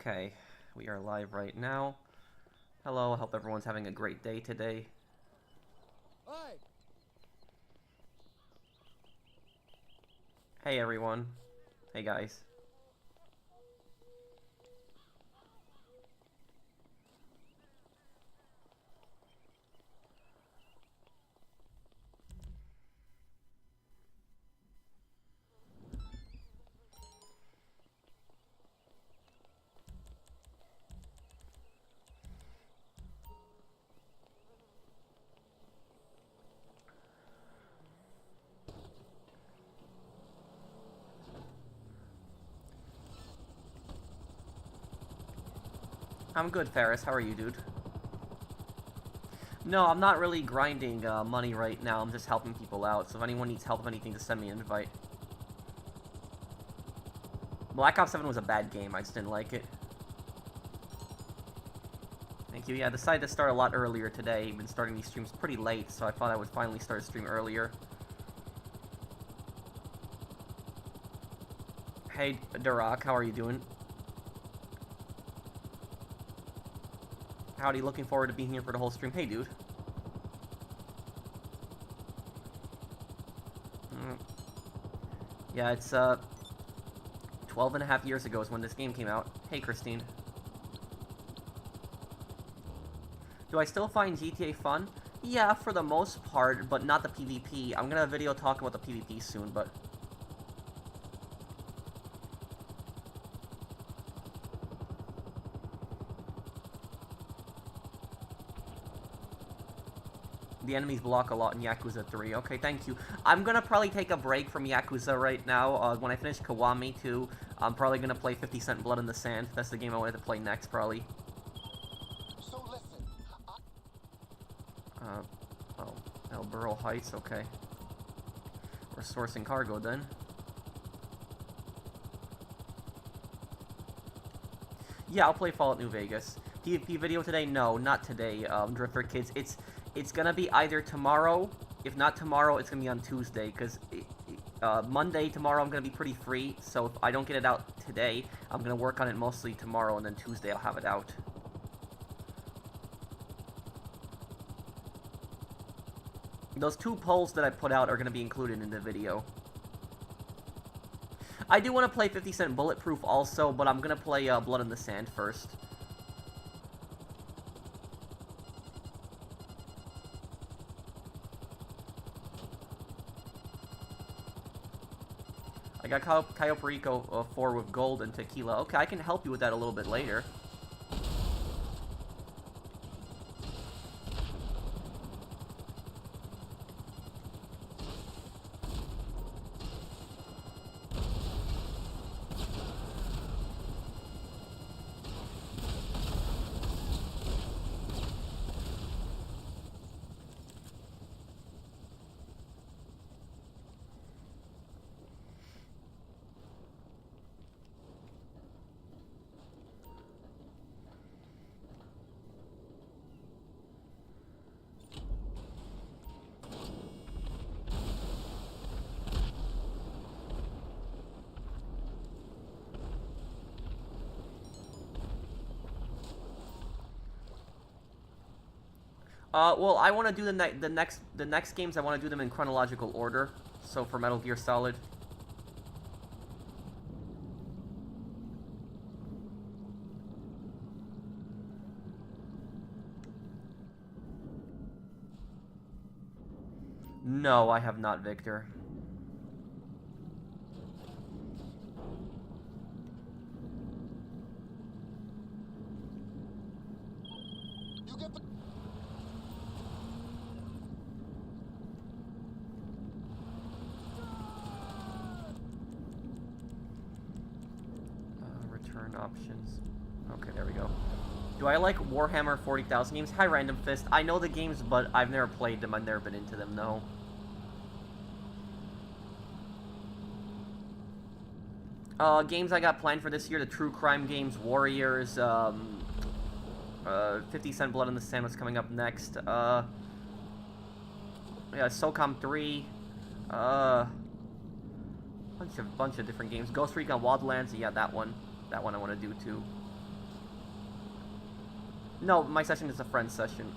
Okay, we are live right now. Hello, I hope everyone's having a great day today. Hi. Hey everyone. Hey guys. I'm good, Ferris. How are you, dude? No, I'm not really grinding money right now. I'm just helping people out. So if anyone needs help with anything, just send me an invite. Black Ops 7 was a bad game. I just didn't like it. Thank you. Yeah, I decided to start a lot earlier today. I've been starting these streams pretty late, so I thought I would finally start a stream earlier. Hey, Durak, how are you doing? Howdy, looking forward to being here for the whole stream. Hey, dude. Yeah, it's 12 and a half years ago is when this game came out. Hey, Christine. Do I still find GTA fun? Yeah, for the most part, but not the PvP. I'm gonna have a video talking about the PvP soon, but... The enemies block a lot in Yakuza 3. Okay, thank you. I'm gonna probably take a break from Yakuza right now. When I finish Kiwami 2, I'm probably gonna play 50 Cent Blood in the Sand. That's the game I wanted to play next, probably. So listen, Oh, El Burro Heights, okay. We're sourcing cargo, then. Yeah, I'll play Fallout New Vegas. PvP video today? No, not today, Drifter Kids. It's gonna be either tomorrow. If not tomorrow, it's gonna be on Tuesday, because Monday, tomorrow, I'm gonna be pretty free, so if I don't get it out today, I'm gonna work on it mostly tomorrow, and then Tuesday I'll have it out. Those 2 polls that I put out are gonna be included in the video. I do want to play 50 Cent Bulletproof also, but I'm gonna play Blood in the Sand first. I got Cayo Perico 4 with gold and tequila. Okay, I can help you with that a little bit later. Well, I want to do the next games. I want to do them in chronological order. So for Metal Gear Solid. No, I have not, Victor. you get the Return options. Okay, there we go. Do I like Warhammer 40,000 games? Hi, Random Fist. I know the games, but I've never played them. I've never been into them, no. Games I got planned for this year, the True Crime games, Warriors, 50 Cent Blood in the Sand was coming up next. Yeah, SOCOM 3. Bunch of different games. Ghost Recon Wildlands, yeah, that one. That one I want to do too. No, my session is a friend session.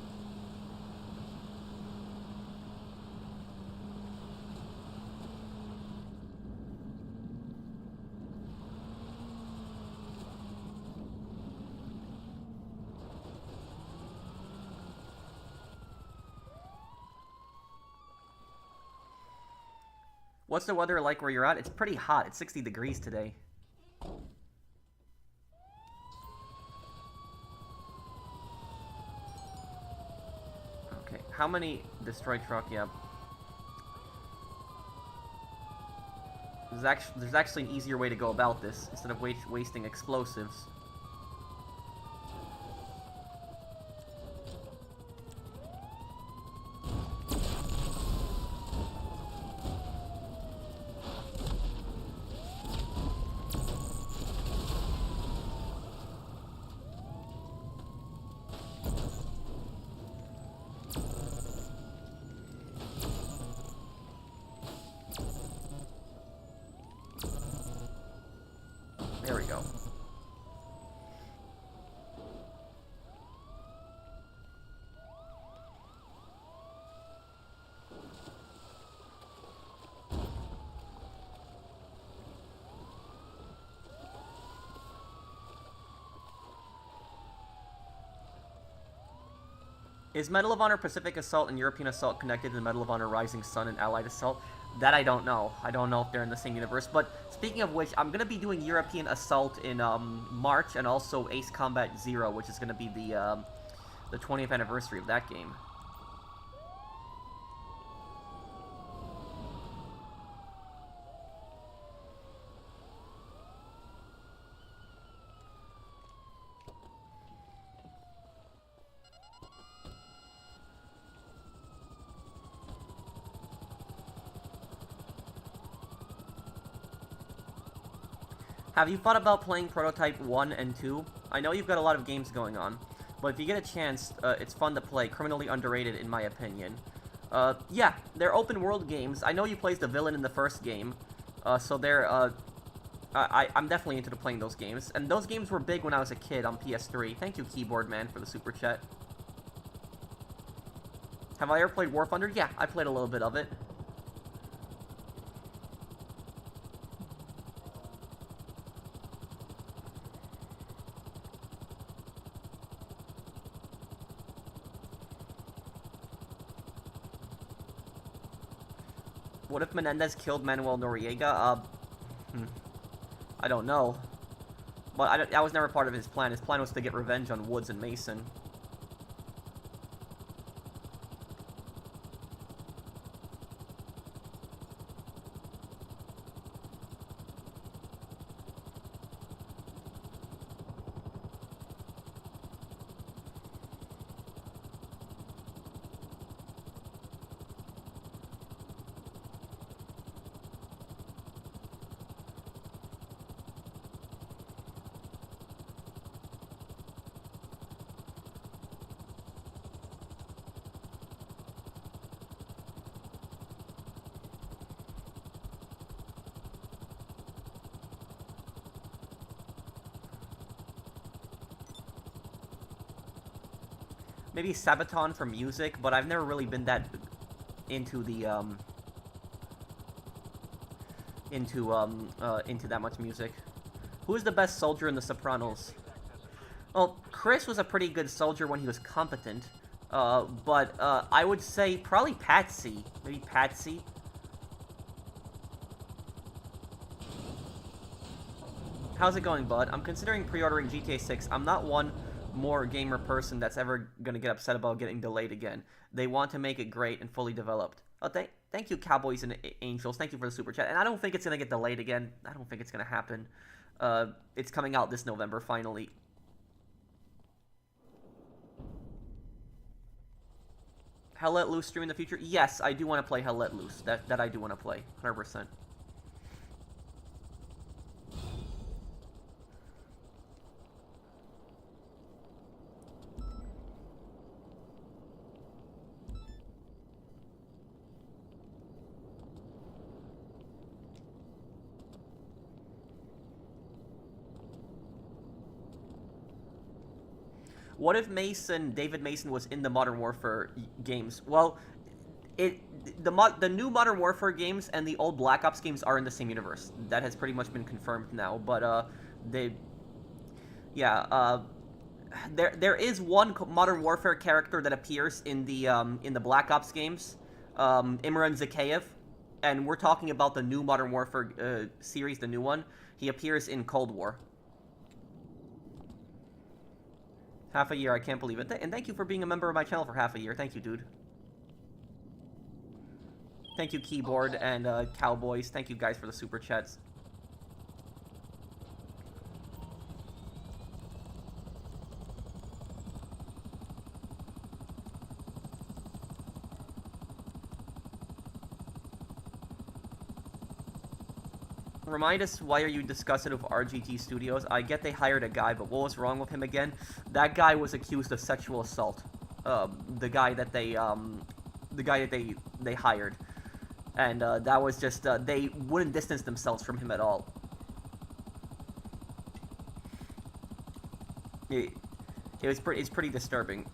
What's the weather like where you're at? It's pretty hot. It's 60 degrees today. Okay, how many destroyed truck? Yeah. There's actually an easier way to go about this instead of wasting explosives. There we go. Is Medal of Honor Pacific Assault and European Assault connected to the Medal of Honor Rising Sun and Allied Assault? That I don't know. I don't know if they're in the same universe. But speaking of which, I'm going to be doing European Assault in March, and also Ace Combat Zero, which is going to be the 20th anniversary of that game. Have you thought about playing Prototype 1 and 2? I know you've got a lot of games going on, but if you get a chance, it's fun to play. Criminally underrated, in my opinion. Yeah, they're open-world games. I know you played the villain in the first game, so they're, I'm definitely into playing those games. And those games were big when I was a kid on PS3. Thank you, Keyboard Man, for the super chat. Have I ever played War Thunder? Yeah, I played a little bit of it. What if Menendez killed Manuel Noriega? I don't know. But that was never part of his plan. His plan was to get revenge on Woods and Mason. Maybe Sabaton for music, but I've never really been that into the, into that much music. Who is the best soldier in The Sopranos? Well, Chris was a pretty good soldier when he was competent, but I would say probably Patsy. Maybe Patsy. How's it going, bud? I'm considering pre-ordering GTA 6. I'm not one more gamer person that's ever gonna get upset about getting delayed again. They want to make it great and fully developed. Oh, thank you, Cowboys and Angels. Thank you for the super chat. And I don't think it's gonna get delayed again. I don't think it's gonna happen. It's coming out this November, finally. Hell Let Loose stream in the future? Yes, I do want to play Hell Let Loose. That I do want to play, 100%. What if David Mason was in the Modern Warfare games? Well, the new Modern Warfare games and the old Black Ops games are in the same universe. That has pretty much been confirmed now. But they, yeah, there is one Modern Warfare character that appears in the Black Ops games, Imran Zakhaev, and we're talking about the new Modern Warfare series, the new one. He appears in Cold War. Half a year, I can't believe it. And thank you for being a member of my channel for half a year. Thank you, dude. Thank you, Keyboard and Cowboys. Thank you guys for the super chats. Remind us, why are you disgusted with RGT Studios? I get they hired a guy, but what was wrong with him again? That guy was accused of sexual assault. The guy that they hired, and that was just they wouldn't distance themselves from him at all. It's pretty disturbing.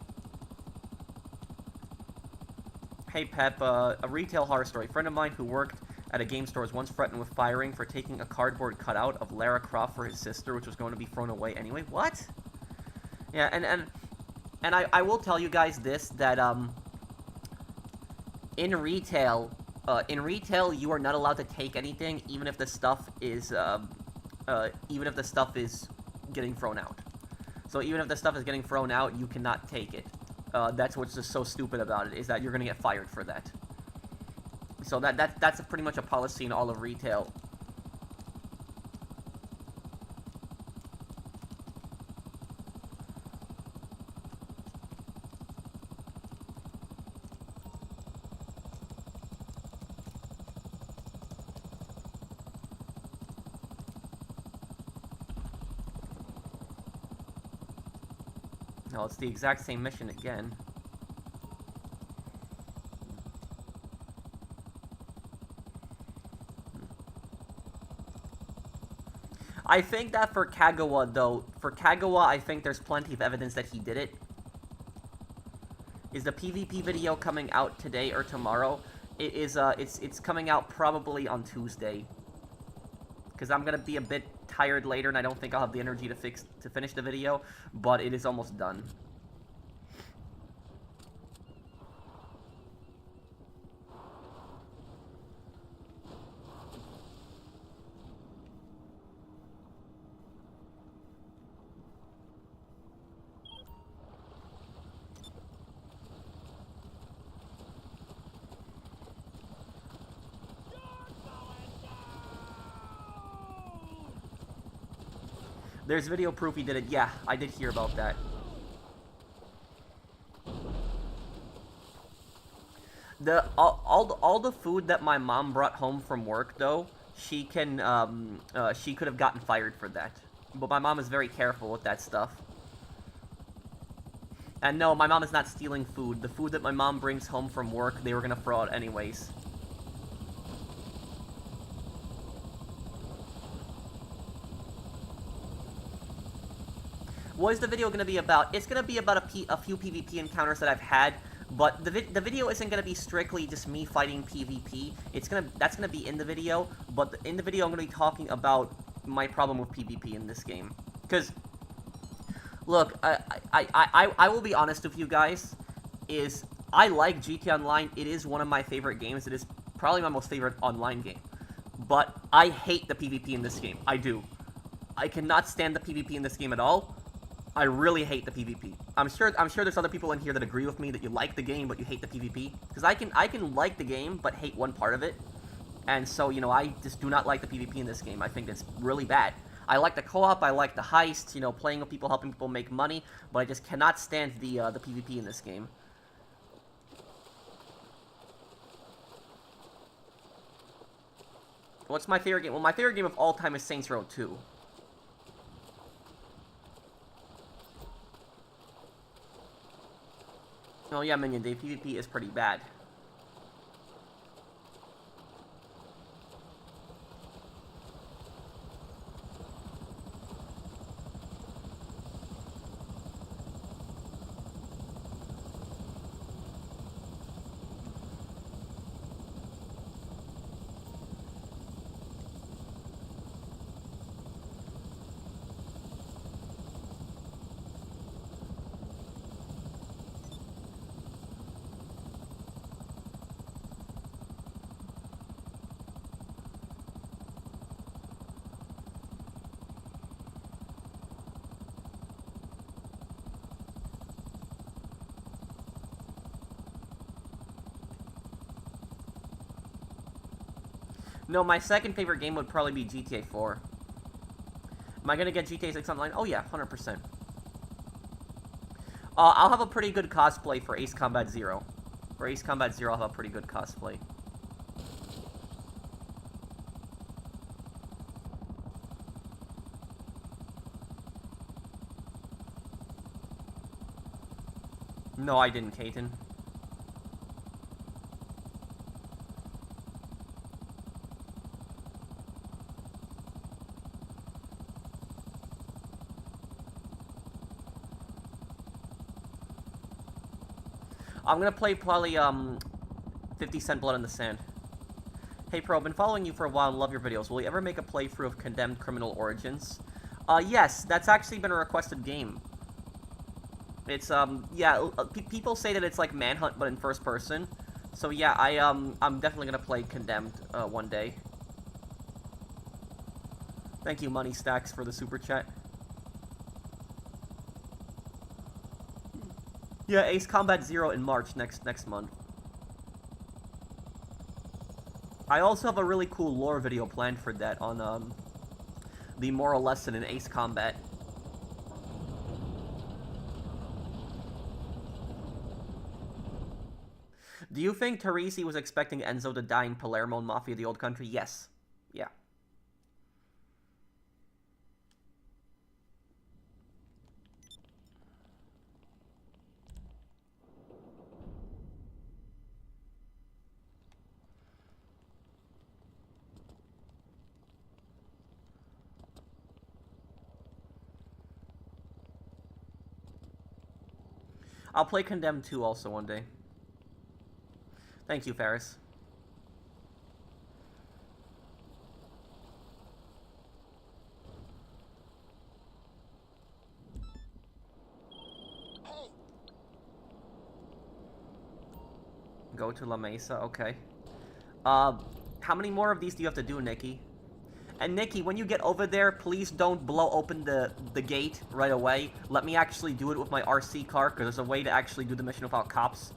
Hey Pep, a retail horror story. A friend of mine who worked at a game store was once threatened with firing for taking a cardboard cutout of Lara Croft for his sister, which was going to be thrown away anyway. What? Yeah, and I will tell you guys this, that in retail you are not allowed to take anything, even if the stuff is getting thrown out. So even if the stuff is getting thrown out, you cannot take it. That's what's just so stupid about it, is that you're gonna get fired for that. So that's pretty much a policy in all of retail. No, it's the exact same mission again. I think that for Kagawa, though, I think there's plenty of evidence that he did it. Is the PvP video coming out today or tomorrow? It is, it's coming out probably on Tuesday. Because I'm gonna be a bit tired later, and I don't think I'll have the energy to finish the video, but it is almost done. There's video proof he did it. Yeah, I did hear about that. All the food that my mom brought home from work, though, she could have gotten fired for that. But my mom is very careful with that stuff. And no, my mom is not stealing food. The food that my mom brings home from work, they were gonna throw out anyways. What is the video going to be about? It's going to be about a few PvP encounters that I've had, but the video isn't going to be strictly just me fighting PvP. That's going to be in the video, but in the video I'm going to be talking about my problem with PvP in this game. Because, look, I will be honest with you guys, I like GTA Online. It is one of my favorite games. It is probably my most favorite online game. But I hate the PvP in this game. I do. I cannot stand the PvP in this game at all. I really hate the PvP. I'm sure there's other people in here that agree with me that you like the game but you hate the PvP. Because I can like the game but hate one part of it. And so, you know, I just do not like the PvP in this game. I think it's really bad. I like the co-op, I like the heist, you know, playing with people, helping people make money, but I just cannot stand the PvP in this game. What's my favorite game? Well, my favorite game of all time is Saints Row 2. Oh yeah, Minion Day, PvP is pretty bad. No, my second favorite game would probably be GTA 4. Am I gonna get GTA 6 online? Oh yeah, 100%. I'll have a pretty good cosplay for Ace Combat Zero. For Ace Combat Zero, I'll have a pretty good cosplay. No, I didn't, Kaiten. I'm gonna play probably, 50 Cent Blood in the Sand. Hey, Pro, been following you for a while and love your videos. Will you ever make a playthrough of Condemned Criminal Origins? Yes, that's actually been a requested game. It's, yeah, people say that it's like Manhunt, but in first person. So yeah, I'm definitely gonna play Condemned, one day. Thank you, Money Stacks, for the super chat. Yeah, Ace Combat Zero in March next month. I also have a really cool lore video planned for that on, the moral lesson in Ace Combat. Do you think Teresi was expecting Enzo to die in Palermo and Mafia of the Old Country? Yes. Yeah. I'll play Condemned 2 also one day. Thank you, Ferris. Hey, Go to La Mesa, okay. How many more of these do you have to do, Nikki? And Nikki, when you get over there, please don't blow open the gate right away. Let me actually do it with my RC car, because there's a way to actually do the mission without cops.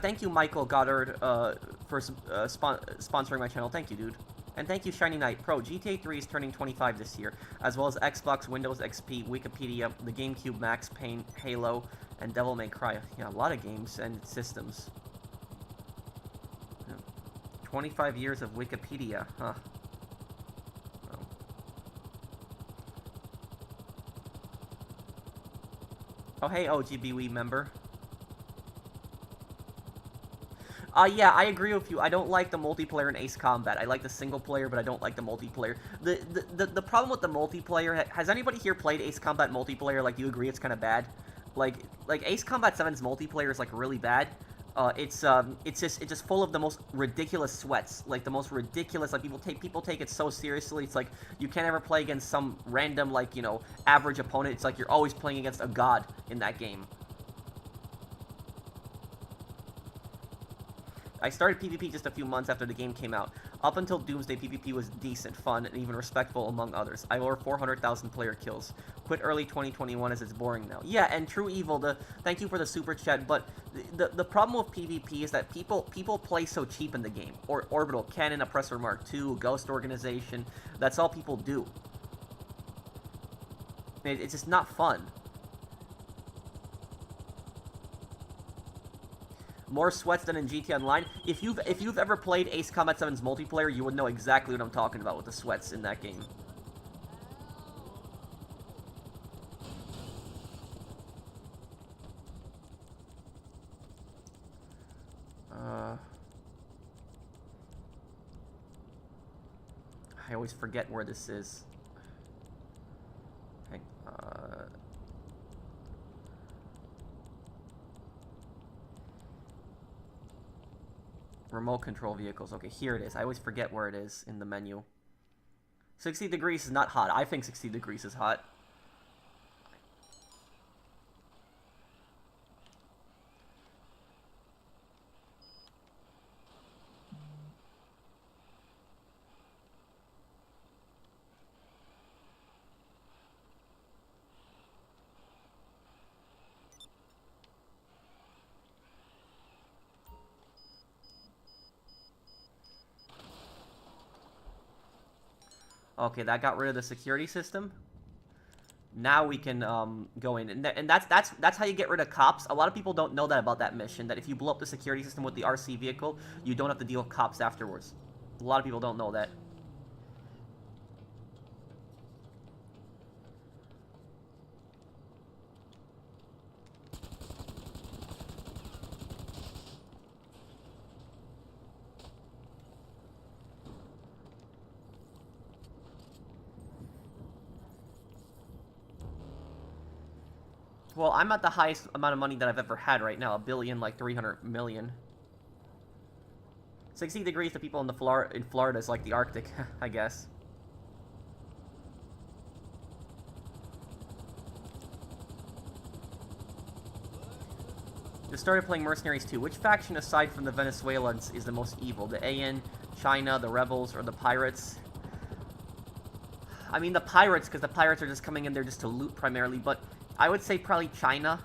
Thank you, Michael Goddard, for sponsoring my channel. Thank you, dude. And thank you, Shiny Knight. Pro, GTA 3 is turning 25 this year, as well as Xbox, Windows XP, Wikipedia, the GameCube, Max Payne, Halo, and Devil May Cry. Yeah, a lot of games and systems. 25 years of Wikipedia, huh? Oh. Oh, hey, OGBWE member. Yeah, I agree with you. I don't like the multiplayer in Ace Combat. I like the single player, but I don't like the multiplayer. The problem with the multiplayer... Has anybody here played Ace Combat multiplayer? Like, do you agree it's kind of bad? Like Ace Combat 7's multiplayer is, like, really bad. It's just full of the most ridiculous sweats. Like, the most ridiculous... Like, people take it so seriously. It's like, you can't ever play against some random, like, you know, average opponent. It's like you're always playing against a god in that game. I started PvP just a few months after the game came out. Up until Doomsday, PvP was decent, fun, and even respectful among others. I over 400,000 player kills. Quit early 2021 as it's boring now. Yeah, and True Evil, thank you for the super chat, but the problem with PvP is that people play so cheap in the game. Orbital, Cannon, Oppressor Mark II, Ghost Organization, that's all people do. It's just not fun. More sweats than in GT Online. If you've ever played Ace Combat 7's multiplayer, you would know exactly what I'm talking about with the sweats in that game. I always forget where this is. Hang, remote control vehicles. Okay, here it is. I always forget where it is in the menu. 60 degrees is not hot. I think 60 degrees is hot. Okay, that got rid of the security system. Now we can go in, and that's how you get rid of cops. A lot of people don't know that about that mission. That if you blow up the security system with the RC vehicle, you don't have to deal with cops afterwards. A lot of people don't know that. Well, I'm at the highest amount of money that I've ever had right now, 1,000,000,000, like 300 million. 60 degrees to people in Florida is like the Arctic, I guess. Just started playing Mercenaries 2. Which faction aside from the Venezuelans is the most evil? The AN, China, the rebels, or the pirates? I mean the pirates, because the pirates are just coming in there just to loot primarily, but I would say probably China.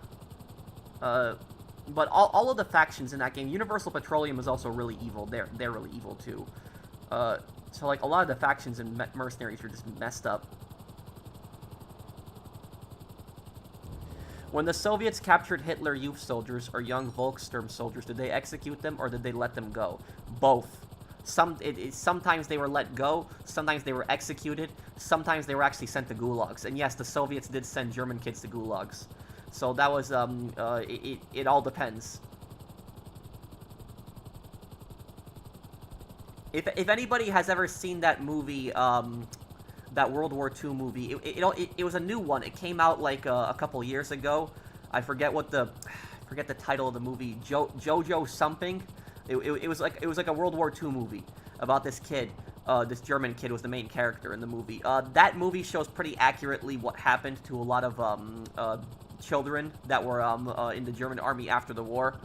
But all of the factions in that game, Universal Petroleum is also really evil. They're really evil too. So like a lot of the factions in Mercenaries are just messed up. When the Soviets captured Hitler Youth soldiers or young Volkssturm soldiers, did they execute them or did they let them go? Both. Sometimes they were let go, sometimes they were executed, sometimes they were actually sent to gulags. And yes, the Soviets did send German kids to gulags. So that was, it all depends. If anybody has ever seen that movie, that World War II movie, it was a new one. It came out like a couple years ago. I forget the title of the movie. Jojo something. It was like a World War II movie about this kid. This German kid was the main character in the movie. That movie shows pretty accurately what happened to a lot of children that were in the German army after the war.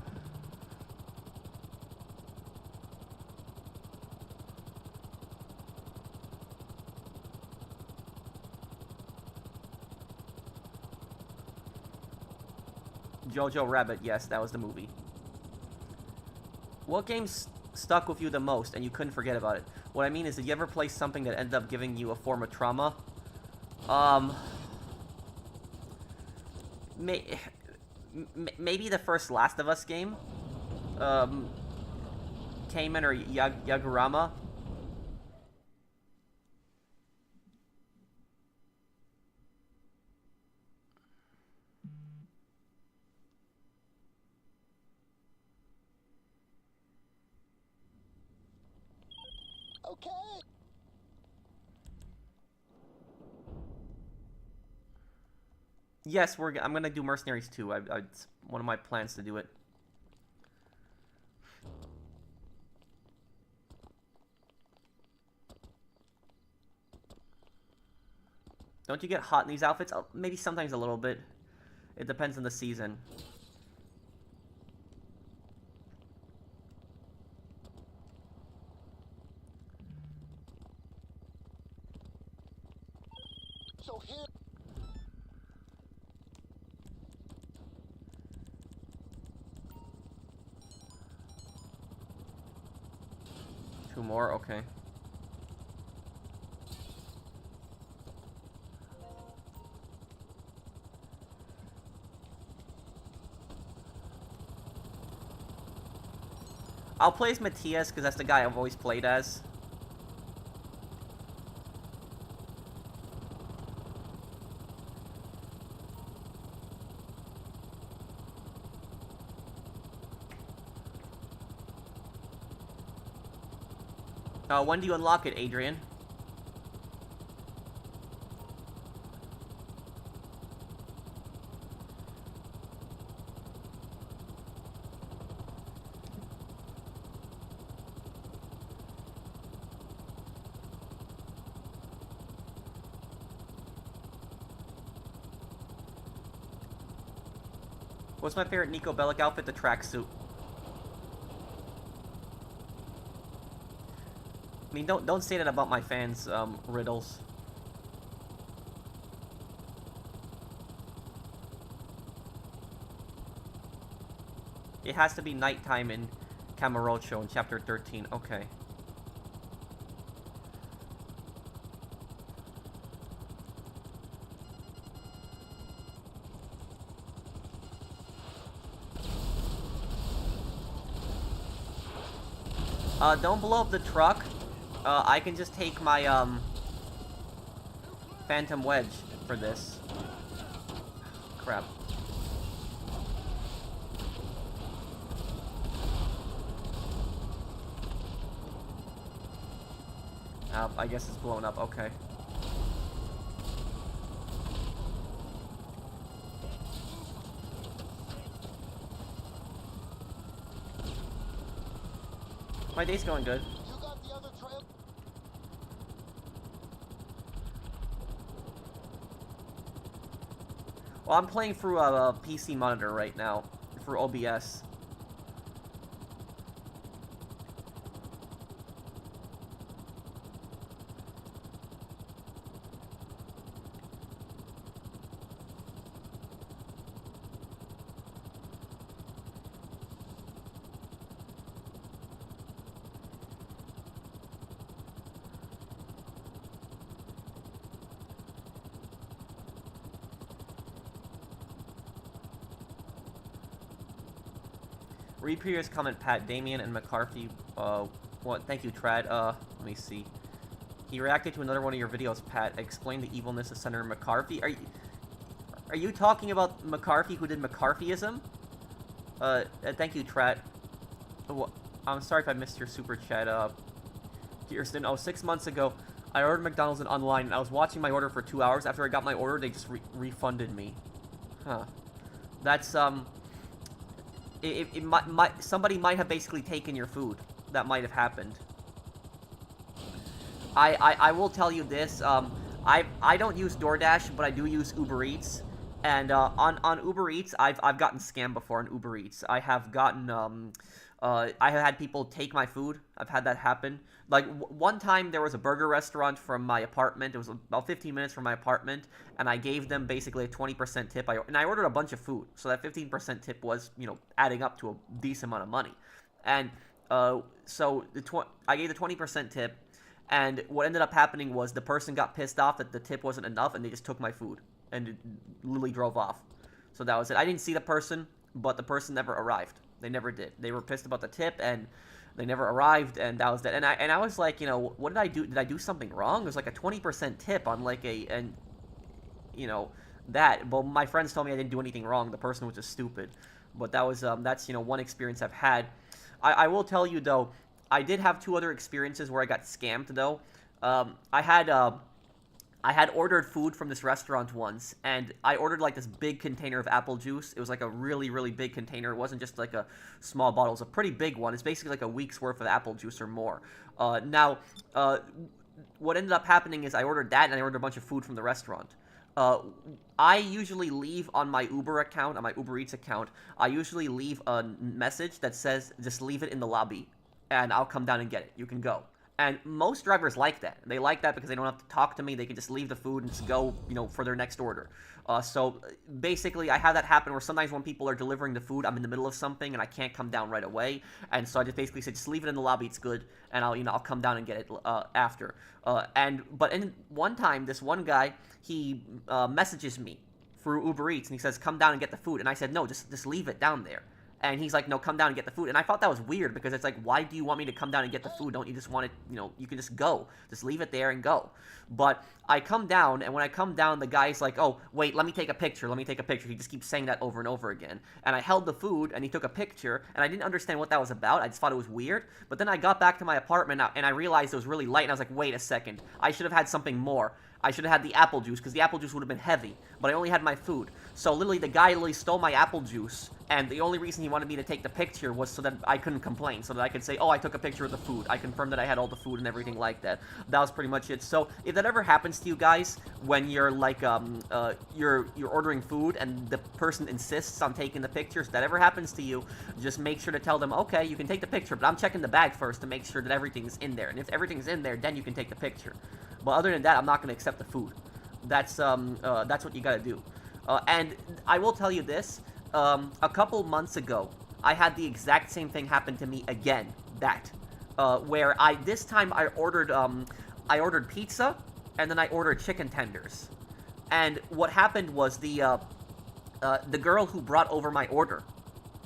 Jojo Rabbit, yes, that was the movie. What games stuck with you the most and you couldn't forget about it? What I mean is, did you ever play something that ended up giving you a form of trauma? Maybe the first Last of Us game? Cayman or Yagurama? Okay. Yes, I'm gonna do Mercenaries 2. It's one of my plans to do it. Don't you get hot in these outfits? Maybe sometimes a little bit. It depends on the season. So here. Two more, okay. I'll play as Matthias, because that's the guy I've always played as. When do you unlock it, Adrian? What's my favorite Nico Bellic outfit? The tracksuit. I mean, don't say that about my fans, Riddles. It has to be nighttime in Camarocho, 'Camarocho' in Chapter 13. Okay. Don't blow up the truck. I can just take my, Phantom Wedge for this. Crap. I guess it's blown up, okay. My day's going good. You got the other trail? Well, I'm playing through a PC monitor right now, through OBS. Read previous comment, Pat, Damien, and McCarthy. What? Thank you, Trad. Let me see. He reacted to another one of your videos, Pat. Explain the evilness of Senator McCarthy. Are you talking about McCarthy who did McCarthyism? Thank you, Trad. I'm sorry if I missed your super chat. Kirsten, 6 months ago, I ordered McDonald's and online, and I was watching my order for 2 hours. After I got my order, they just refunded me. Huh. That's, somebody might have basically taken your food. That might have happened. I will tell you this. I don't use DoorDash, but I do use Uber Eats. And on Uber Eats, I've gotten scammed before on Uber Eats. I have gotten I have had people take my food. I've had that happen. Like, one time there was a burger restaurant from my apartment. It was about 15 minutes from my apartment, and I gave them basically a 20% tip. And I ordered a bunch of food, so that 15% tip was, adding up to a decent amount of money. And so I gave the 20% tip, and what ended up happening was the person got pissed off that the tip wasn't enough, and they just took my food and literally drove off. So that was it. I didn't see the person, but the person never arrived. They never did. They were pissed about the tip, and they never arrived, and that was that. And I was like, what did I do? Did I do something wrong? It was like a 20% tip on like that. Well, my friends told me I didn't do anything wrong. The person was just stupid. But that was, that's, one experience I've had. I will tell you, though, I did have 2 other experiences where I got scammed, though. I had ordered food from this restaurant once, and I ordered like this big container of apple juice. It was like a really, really big container. It wasn't just like a small bottle. It was a pretty big one. It's basically like a week's worth of apple juice or more. What ended up happening is I ordered that, and I ordered a bunch of food from the restaurant. I usually leave on my Uber account, on my Uber Eats account, I usually leave a message that says, just leave it in the lobby, and I'll come down and get it. You can go. And most drivers like that. They like that because they don't have to talk to me. They can just leave the food and just go, for their next order. So basically, I have that happen where sometimes when people are delivering the food, I'm in the middle of something and I can't come down right away. And so I just basically say, just leave it in the lobby. It's good, and I'll come down and get it after. But in one time, this one guy, he messages me through Uber Eats and he says, come down and get the food. And I said, no, just leave it down there. And he's like, no, come down and get the food. And I thought that was weird because it's like, why do you want me to come down and get the food? Don't you just want it, you can just go. Just leave it there and go. But I come down, and when I come down, the guy's like, oh, wait, let me take a picture. Let me take a picture. He just keeps saying that over and over again. And I held the food, and he took a picture, and I didn't understand what that was about. I just thought it was weird. But then I got back to my apartment, and I realized it was really light, and I was like, wait a second. I should have had something more. I should have had the apple juice, because the apple juice would have been heavy. But I only had my food. So literally, the guy literally stole my apple juice, and the only reason he wanted me to take the picture was so that I couldn't complain, so that I could say, oh, I took a picture of the food. I confirmed that I had all the food and everything like that. That was pretty much it. So if that ever happens to you guys, when you're like, you're ordering food and the person insists on taking the pictures, if that ever happens to you, just make sure to tell them, okay, you can take the picture, but I'm checking the bag first to make sure that everything's in there. And if everything's in there, then you can take the picture. But other than that, I'm not going to accept the food. That's what you gotta do. And I will tell you this, a couple months ago, I had the exact same thing happen to me again, where this time I ordered pizza, and then I ordered chicken tenders. And what happened was the girl who brought over my order,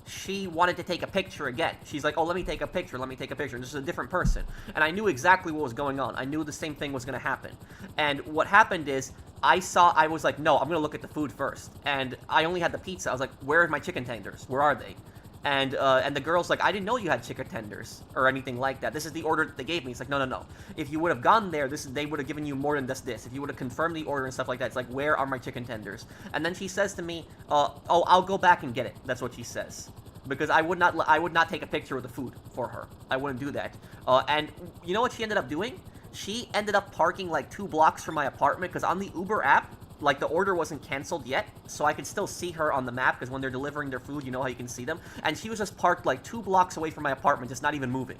she wanted to take a picture again. She's like, oh, let me take a picture, let me take a picture. And this is a different person. And I knew exactly what was going on. I knew the same thing was going to happen. And what happened is, I was like, no, I'm going to look at the food first. And I only had the pizza. I was like, where are my chicken tenders? Where are they? And the girl's like, I didn't know you had chicken tenders or anything like that. This is the order that they gave me. It's like, no. If you would have gone there, they would have given you more than just this. If you would have confirmed the order and stuff like that, it's like, where are my chicken tenders? And then she says to me, oh, I'll go back and get it. That's what she says. Because I would not take a picture of the food for her. I wouldn't do that. And you know what she ended up doing? She ended up parking like 2 blocks from my apartment, because on the Uber app, like, the order wasn't canceled yet, so I could still see her on the map, because when they're delivering their food, you know how you can see them. And she was just parked like 2 blocks away from my apartment, just not even moving.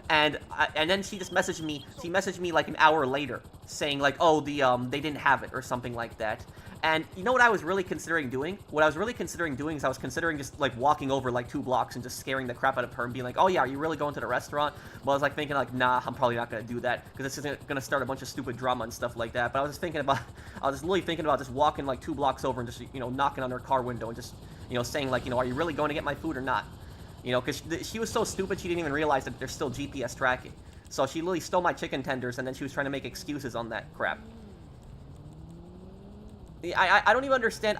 And then she just messaged me. She messaged me like an hour later, saying like, oh, they didn't have it or something like that. And you know what I was really considering doing? What I was really considering doing is I was considering just, like, walking over, like, 2 blocks and just scaring the crap out of her and being like, oh, yeah, are you really going to the restaurant? But I was, like, thinking, like, nah, I'm probably not going to do that, because it's just going to start a bunch of stupid drama and stuff like that. But I was just thinking about, I was just really thinking about just walking, like, 2 blocks over and just, you know, knocking on her car window and just, you know, saying, like, you know, are you really going to get my food or not? You know, because she was so stupid, she didn't even realize that there's still GPS tracking. So she literally stole my chicken tenders, and then she was trying to make excuses on that crap. I don't even understand.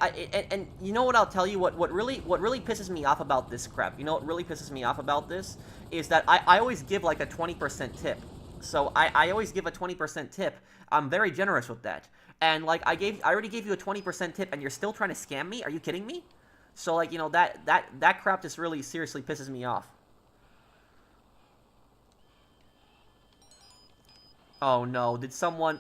And you know what I'll tell you? What really pisses me off about this crap? You know what really pisses me off about this is that I always give like a 20% tip. So I always give a 20% tip. I'm very generous with that. And like I already gave you a 20% tip, and you're still trying to scam me? Are you kidding me? So like, you know, that crap just really seriously pisses me off. Oh no! Did someone?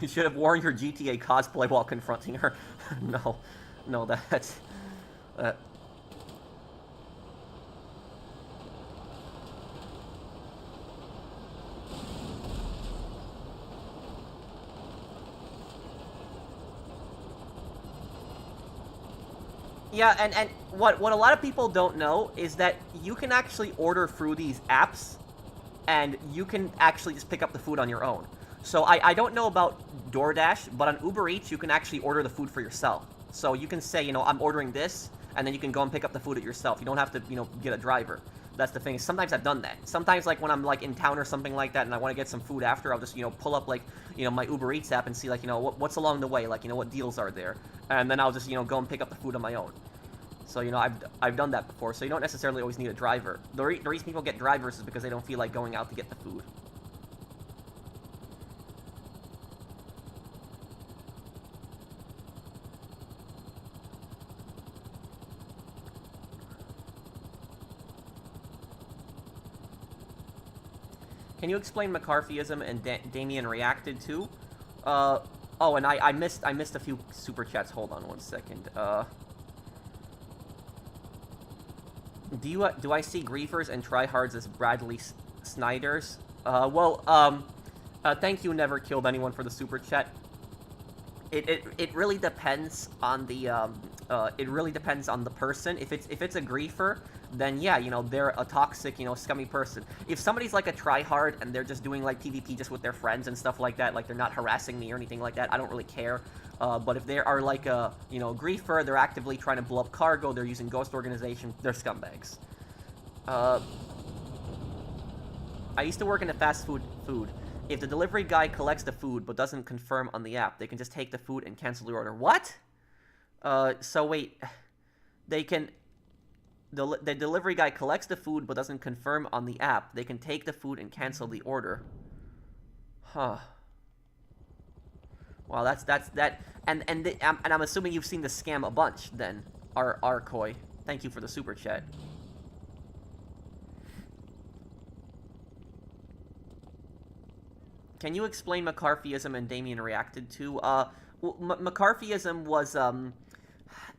You should have worn your GTA cosplay while confronting her. No, that's... Yeah, and what a lot of people don't know is that you can actually order through these apps, and you can actually just pick up the food on your own. So I don't know about DoorDash, but on Uber Eats, you can actually order the food for yourself. So you can say, you know, I'm ordering this, and then you can go and pick up the food at yourself. You don't have to, you know, get a driver. That's the thing. Sometimes I've done that. Sometimes, like, when I'm, like, in town or something like that, and I want to get some food after, I'll just, you know, pull up, like, you know, my Uber Eats app and see, like, you know, what's along the way, like, you know, what deals are there. And then I'll just, you know, go and pick up the food on my own. So, you know, I've done that before, so you don't necessarily always need a driver. The reason people get drivers is because they don't feel like going out to get the food. Can you explain McCarthyism and Damien reacted to? Oh, and I missed a few super chats. Hold on one second. Do I see griefers and tryhards as Bradley Snyders? Thank you, Never Killed Anyone, for the super chat. It really depends on the person. If it's a griefer, then yeah, you know, they're a toxic, you know, scummy person. If somebody's like a tryhard and they're just doing like PvP just with their friends and stuff like that, like they're not harassing me or anything like that, I don't really care. But if they are like a, you know, griefer, they're actively trying to blow up cargo, they're using ghost organization, they're scumbags. I used to work in a fast food. If the delivery guy collects the food but doesn't confirm on the app, they can just take the food and cancel the order. What? So wait, they can... The delivery guy collects the food but doesn't confirm on the app. They can take the food and cancel the order. Huh. Well, and I'm assuming you've seen the scam a bunch then, Arkoi. Thank you for the super chat. Can you explain McCarthyism and Damien reacted to? McCarthyism was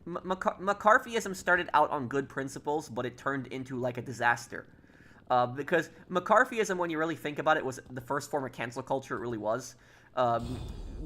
McCarthyism started out on good principles, but it turned into like a disaster. Because McCarthyism, when you really think about it, was the first form of cancel culture. It really was.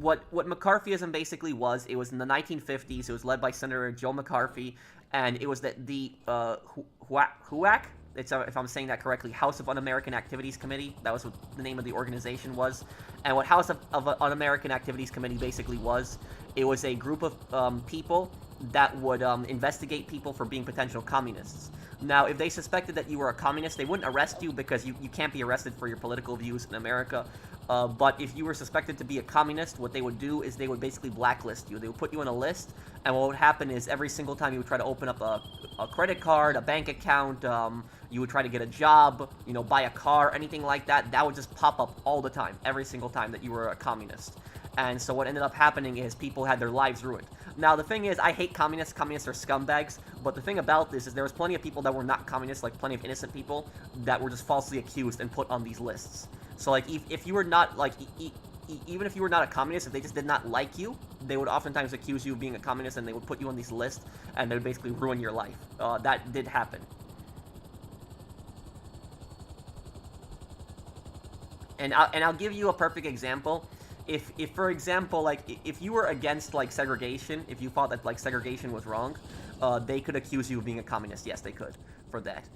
what McCarthyism basically was, it was in the 1950s. It was led by Senator Joe McCarthy, and it was that the HUAC, if I'm saying that correctly, House of Un-American Activities Committee. That was what the name of the organization was. And what House of Un-American Activities Committee basically was, it was a group of people that would investigate people for being potential communists. Now, if they suspected that you were a communist, they wouldn't arrest you because you can't be arrested for your political views in America. But if you were suspected to be a communist, what they would do is they would basically blacklist you. They would put you on a list, and what would happen is every single time you would try to open up a credit card, a bank account, you would try to get a job, you know, buy a car, anything like that, that would just pop up all the time, every single time that you were a communist. And so what ended up happening is people had their lives ruined. Now, the thing is, I hate communists. Communists are scumbags. But the thing about this is there was plenty of people that were not communists, like plenty of innocent people, that were just falsely accused and put on these lists. So, like, if you were not, like, even if you were not a communist, if they just did not like you, they would oftentimes accuse you of being a communist, and they would put you on these lists, and they would basically ruin your life. That did happen. And I'll give you a perfect example. If for example, like, if you were against, like, segregation, if you thought that, like, segregation was wrong, they could accuse you of being a communist. Yes, they could, for that.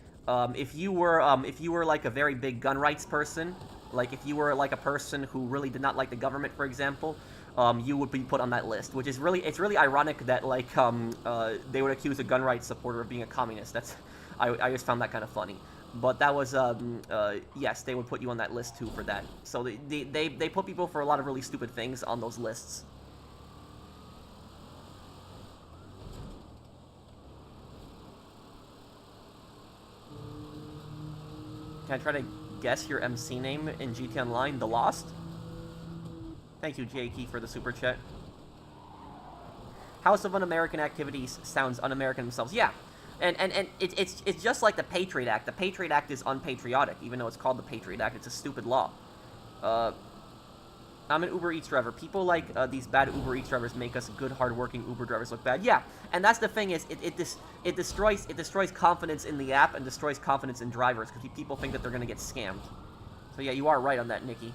If you were, like, a very big gun rights person, like, if you were, like, a person who really did not like the government, for example, you would be put on that list, which is it's really ironic that, like, they would accuse a gun rights supporter of being a communist. I just found that kind of funny. But that was, yes, they would put you on that list, too, for that. So they put people for a lot of really stupid things on those lists. Can I try to guess your MC name in GT Online? The Lost? Thank you, Jakey, for the super chat. House of Un-American Activities sounds un-American themselves. Yeah. And it's just like the Patriot Act. The Patriot Act is unpatriotic, even though it's called the Patriot Act. It's a stupid law. I'm an Uber Eats driver. People like these bad Uber Eats drivers make us good, hardworking Uber drivers look bad. Yeah, and that's the thing is, it destroys confidence in the app and destroys confidence in drivers because people think that they're gonna get scammed. So yeah, you are right on that, Nikki.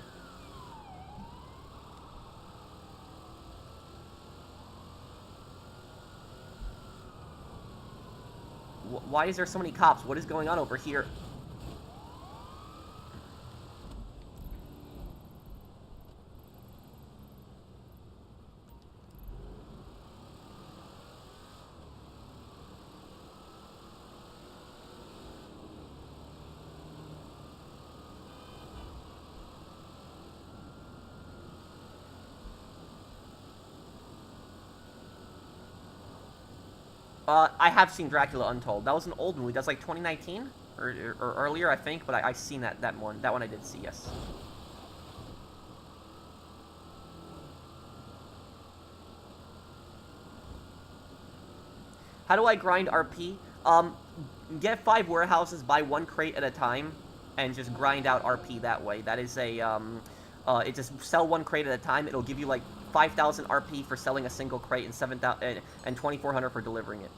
Why is there so many cops? What is going on over here? I have seen Dracula Untold. That was an old movie. That's like 2019 or earlier, I think. But I've seen that one. That one I did see. Yes. How do I grind RP? Get 5 warehouses, buy 1 crate at a time, and just grind out RP that way. That is a it just sell 1 crate at a time. It'll give you like 5,000 RP for selling a single crate and 7,000 and 2,400 for delivering it.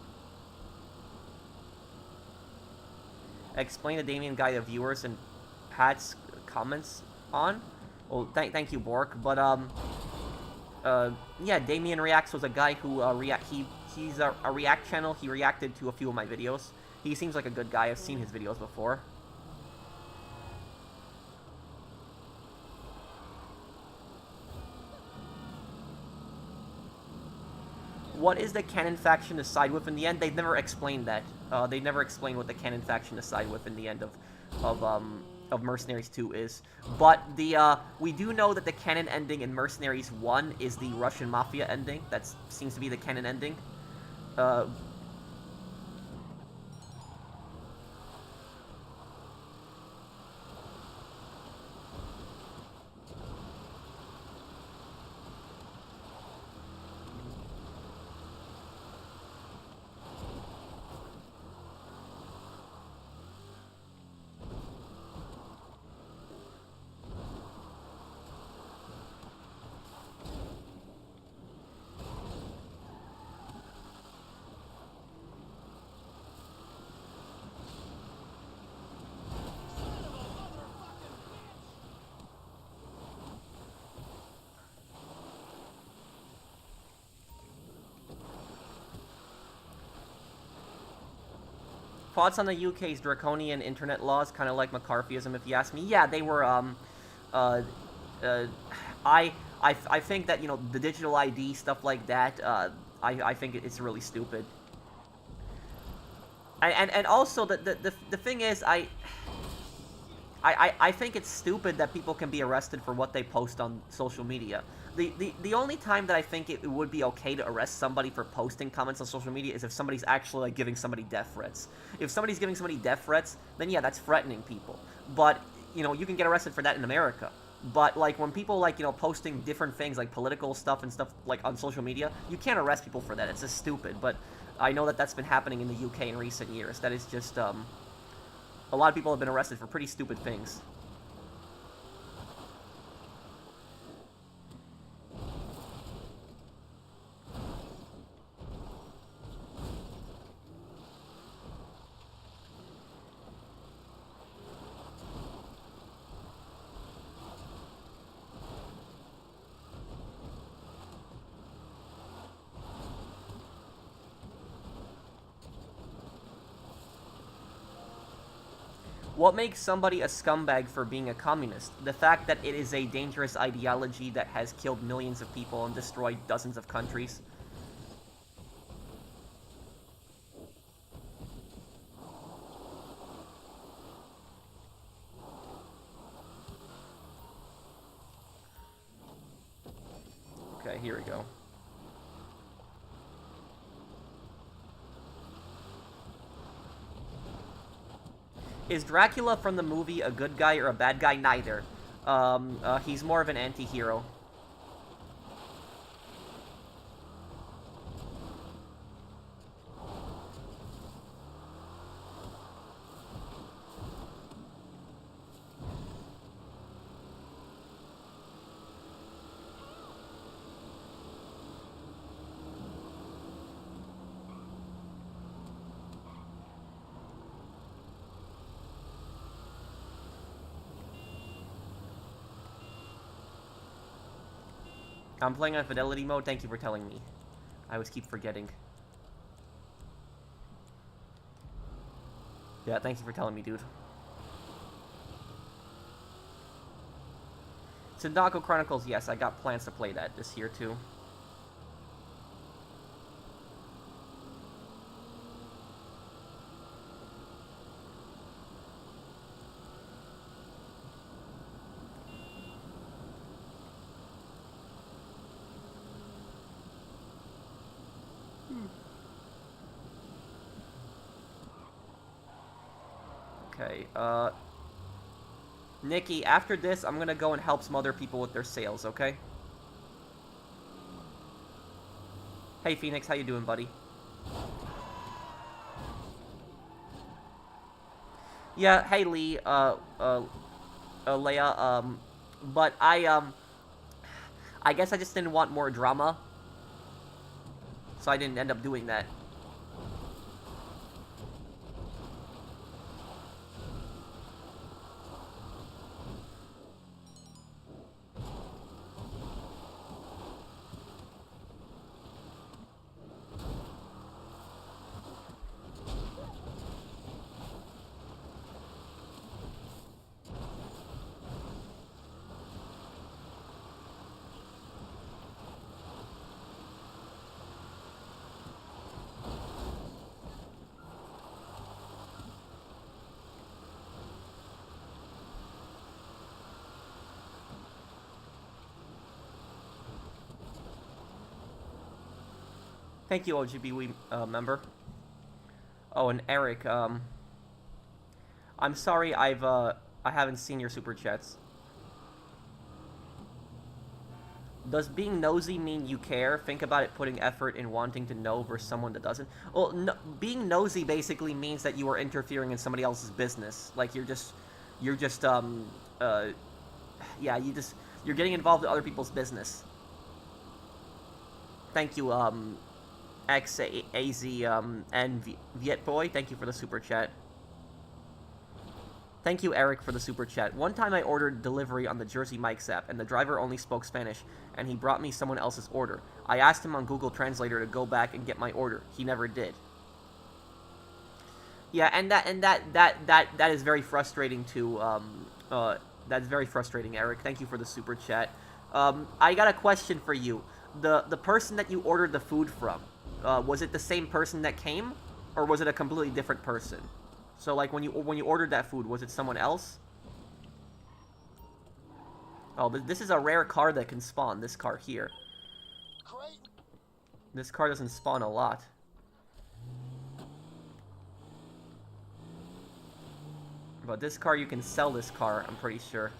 Explain the Damien guy to viewers and Pat's comments on. Well, thank you, Bork. But yeah, Damien Reacts was a guy who he's a React channel. He reacted to a few of my videos. He seems like a good guy. I've seen his videos before. What is the canon faction to side with in the end? They've never explained that. They never explained what the canon faction to side with in the end of Mercenaries 2 is. But we do know that the canon ending in Mercenaries 1 is the Russian Mafia ending. That seems to be the canon ending. thoughts on the UK's draconian internet laws, kind of like McCarthyism, if you ask me. Yeah, they were, uh, uh, I think that, you know, the digital ID, stuff like that, I think it's really stupid. And also, the thing is, I think it's stupid that people can be arrested for what they post on social media. The only time that I think it would be okay to arrest somebody for posting comments on social media is if somebody's actually, like, giving somebody death threats. If somebody's giving somebody death threats, then yeah, that's threatening people. But, you know, you can get arrested for that in America. But, like, when people, like, you know, posting different things, like political stuff and stuff, like, on social media, you can't arrest people for that. It's just stupid. But I know that that's been happening in the UK in recent years. That is just, a lot of people have been arrested for pretty stupid things. What makes somebody a scumbag for being a communist? The fact that it is a dangerous ideology that has killed millions of people and destroyed dozens of countries. Okay, here we go. Is Dracula from the movie a good guy or a bad guy? Neither. He's more of an anti-hero. I'm playing on fidelity mode. Thank you for telling me. I always keep forgetting. Yeah, thank you for telling me, dude. Tsunako Chronicles, yes, I got plans to play that this year, too. Okay, Nikki, after this, I'm gonna go and help some other people with their sales, okay? Hey, Phoenix, how you doing, buddy? Yeah, hey, Lee, Leia, but I guess I just didn't want more drama, so I didn't end up doing that. Thank you, OGB member. Oh, and Eric, I'm sorry I haven't seen your super chats. Does being nosy mean you care? Think about it, putting effort in wanting to know versus someone that doesn't. Well, no, being nosy basically means that you are interfering in somebody else's business. Like, you're just, yeah, you're getting involved in other people's business. Thank you, XAZ, and Viet Boy, thank you for the super chat. Thank you, Eric, for the super chat. One time I ordered delivery on the Jersey Mike's app, and the driver only spoke Spanish, and he brought me someone else's order. I asked him on Google Translator to go back and get my order. He never did. Yeah, and that is very frustrating too. That's very frustrating, Eric. Thank you for the super chat. I got a question for you. The person that you ordered the food from, was it the same person that came, or was it a completely different person? So like when you ordered that food, was it someone else? Oh, this is a rare car that can spawn. This car here. Great. This car doesn't spawn a lot. But this car, you can sell this car, I'm pretty sure.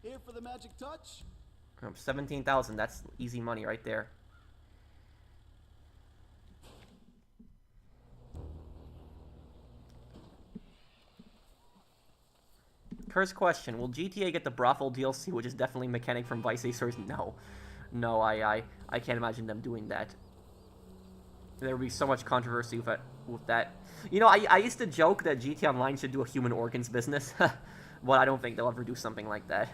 Here for the magic touch. 17,000, that's easy money right there. First question, will GTA get the brothel DLC, which is definitely mechanic from Vice Racers? No. No, I can't imagine them doing that. There would be so much controversy with that. You know, I used to joke that GTA Online should do a human organs business, but I don't think they'll ever do something like that.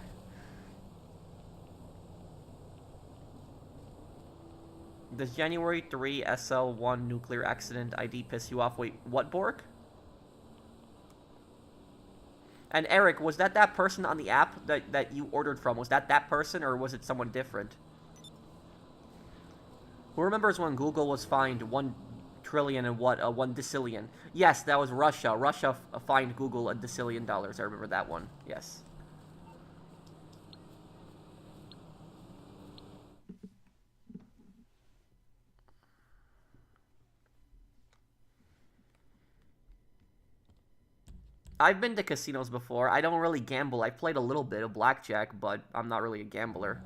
Does January 3 SL1 nuclear accident ID piss you off? Wait, what, Bork? And Eric, was that person on the app that you ordered from? Was that person, or was it someone different? Who remembers when Google was fined 1 trillion and what? 1 decillion? Yes, that was Russia. Russia fined Google $1 decillion. I remember that one. Yes. I've been to casinos before. I don't really gamble. I played a little bit of blackjack, but I'm not really a gambler.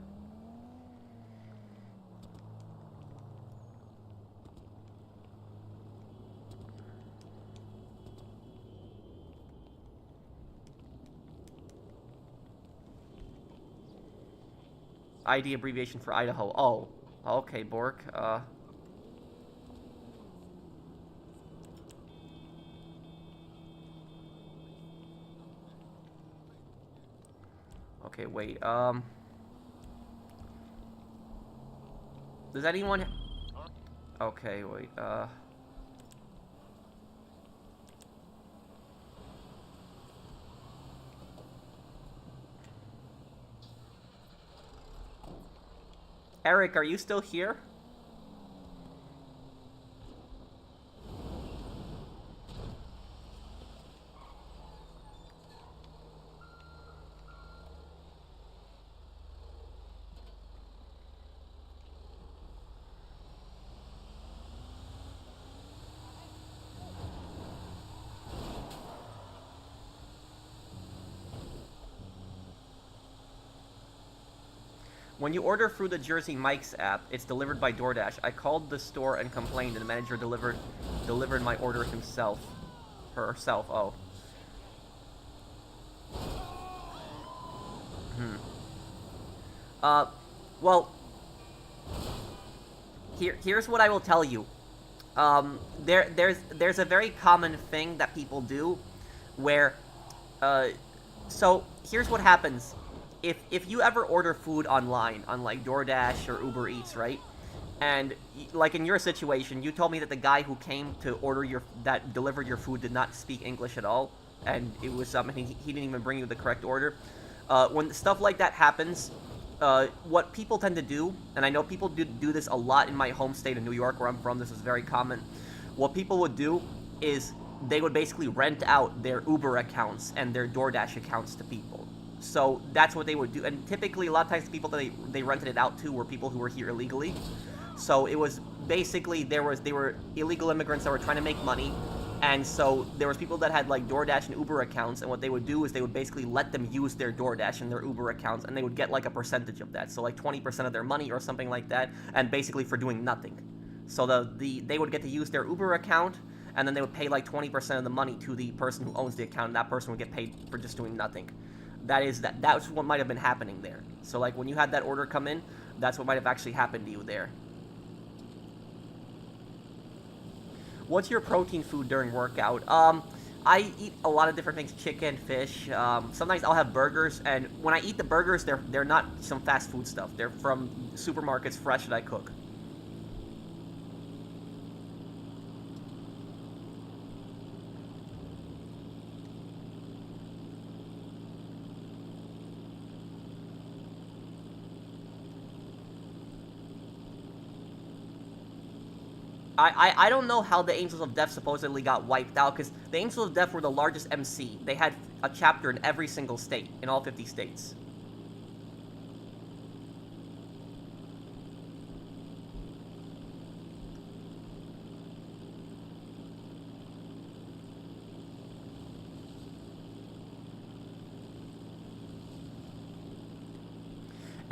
ID abbreviation for Idaho. Oh. Okay, Bork. Okay, wait, does anyone... Okay, wait, Eric, are you still here? When you order through the Jersey Mike's app, it's delivered by DoorDash. I called the store and complained, and the manager delivered my order himself. Herself, oh. Well, here's what I will tell you. There's a very common thing that people do, where, so here's what happens. If you ever order food online, on like DoorDash or Uber Eats, right? And like in your situation, you told me that the guy who came to that delivered your food did not speak English at all, and it was he didn't even bring you the correct order. When stuff like that happens, what people tend to do, and I know people do this a lot in my home state of New York, where I'm from, this is very common. What people would do is they would basically rent out their Uber accounts and their DoorDash accounts to people. So that's what they would do, and typically a lot of times the people that they rented it out to were people who were here illegally. So it was basically they were illegal immigrants that were trying to make money, and so there was people that had like DoorDash and Uber accounts, and what they would do is they would basically let them use their DoorDash and their Uber accounts, and they would get like a percentage of that, so like 20% of their money or something like that, and basically for doing nothing. So they would get to use their Uber account, and then they would pay like 20% of the money to the person who owns the account, and that person would get paid for just doing nothing. That's what might have been happening there. So like when you had that order come in, that's what might have actually happened to you there. What's your protein food during workout? I eat a lot of different things: chicken, fish. Sometimes I'll have burgers, and when I eat the burgers, they're not some fast food stuff. They're from supermarkets, fresh, that I cook. I don't know how the Angels of Death supposedly got wiped out, because the Angels of Death were the largest MC. They had a chapter in every single state, in all 50 states.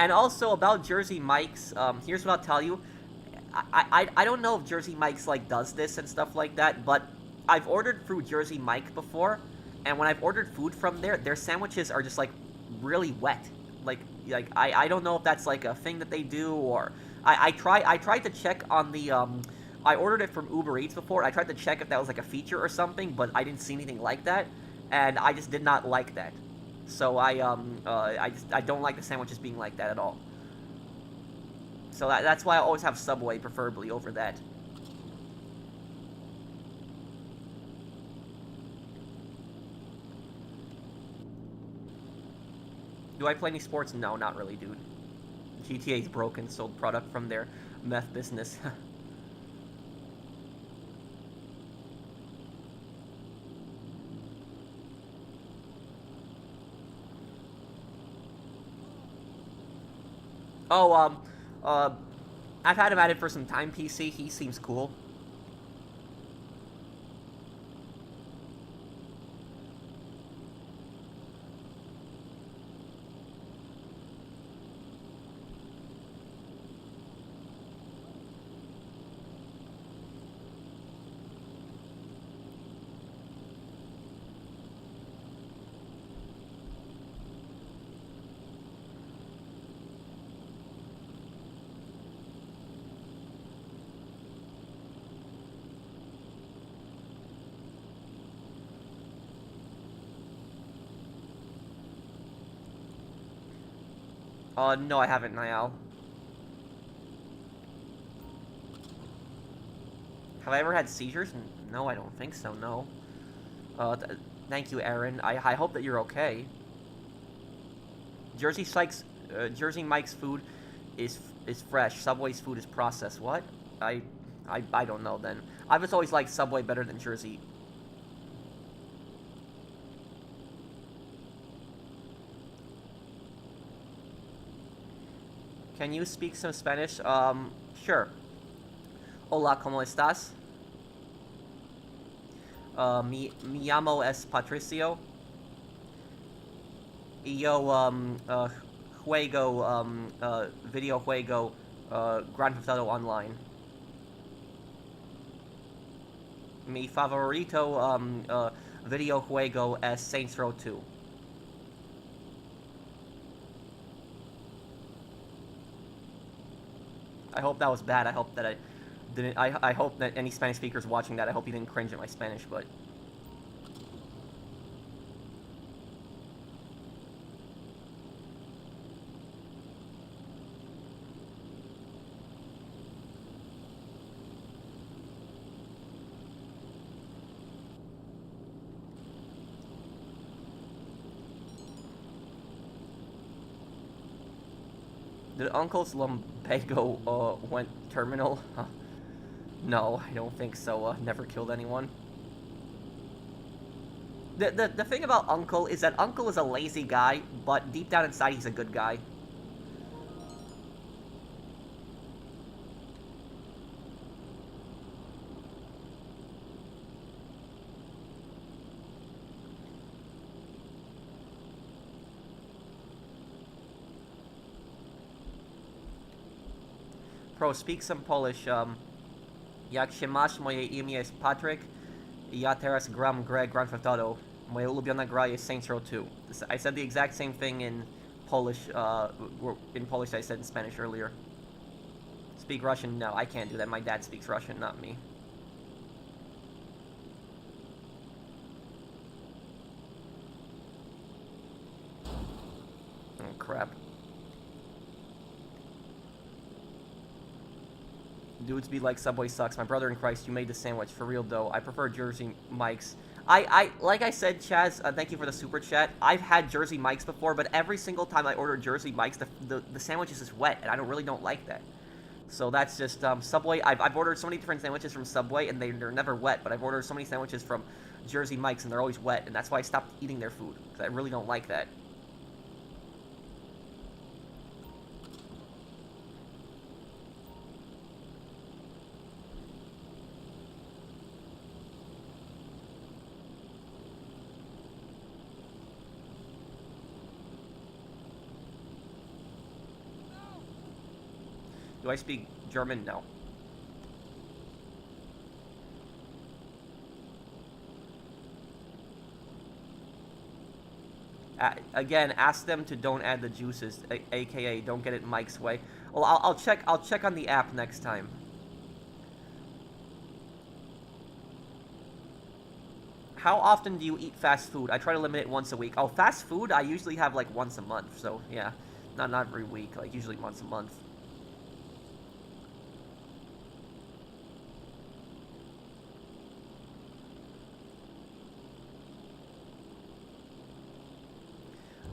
And also about Jersey Mike's, here's what I'll tell you. I don't know if Jersey Mike's like does this and stuff like that, but I've ordered through Jersey Mike before, and when I've ordered food from there, their sandwiches are just like really wet. I don't know if that's like a thing that they do, or I tried to check on the I ordered it from Uber Eats before. I tried to check if that was like a feature or something, but I didn't see anything like that, and I just did not like that. So I don't like the sandwiches being like that at all. So that's why I always have Subway, preferably, over that. Do I play any sports? No, not really, dude. GTA's broken, sold product from their meth business. Oh, I've had him at it for some time, PC. He seems cool. No, I haven't, Niall. Have I ever had seizures? No, I don't think so, no. Thank you, Aaron. I hope that you're okay. Jersey Mike's food is fresh. Subway's food is processed. What? I don't know then. I've just always liked Subway better than Jersey. Can you speak some Spanish? Sure. Hola, ¿cómo estás? Mi llamo es Patricio. Y yo, juego, videojuego, Grand Theft Auto Online. Mi favorito, videojuego es Saints Row 2. I hope that was bad. I hope that I didn't. I hope that any Spanish speakers watching that, I hope you didn't cringe at my Spanish, but. Did Uncle's lumbago went terminal? Huh. No, I don't think so. Never killed anyone. The thing about Uncle is that Uncle is a lazy guy, but deep down inside he's a good guy. Pro, speak some Polish. Jak się masz? Moje imię jest Patryk. Ja teraz gram grę Grand Theft Auto. Moja ulubiona gra jest Saints Row 2. I said the exact same thing in Polish, I said in Spanish earlier. Speak Russian? No, I can't do that. My dad speaks Russian, not me. Oh, crap. Dudes be like, Subway sucks. My brother in Christ, you made the sandwich. For real, though. I prefer Jersey Mike's. Like I said, Chaz, thank you for the super chat. I've had Jersey Mike's before, but every single time I order Jersey Mike's, the sandwich is just wet, and I really don't like that. So that's just, Subway. I've ordered so many different sandwiches from Subway, and they're never wet, but I've ordered so many sandwiches from Jersey Mike's, and they're always wet, and that's why I stopped eating their food, because I really don't like that. Do I speak German? No. Again, ask them to don't add the juices, aka don't get it Mike's way. Well, I'll check. I'll check on the app next time. How often do you eat fast food? I try to limit it once a week. Oh, fast food? I usually have like once a month. So yeah, not every week. Like usually once a month.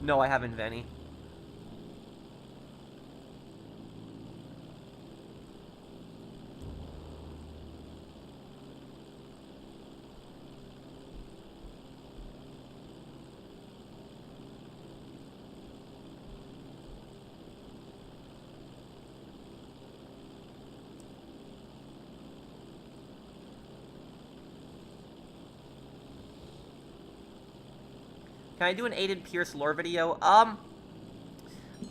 No, I haven't, Vanny. Can I do an Aiden Pierce lore video?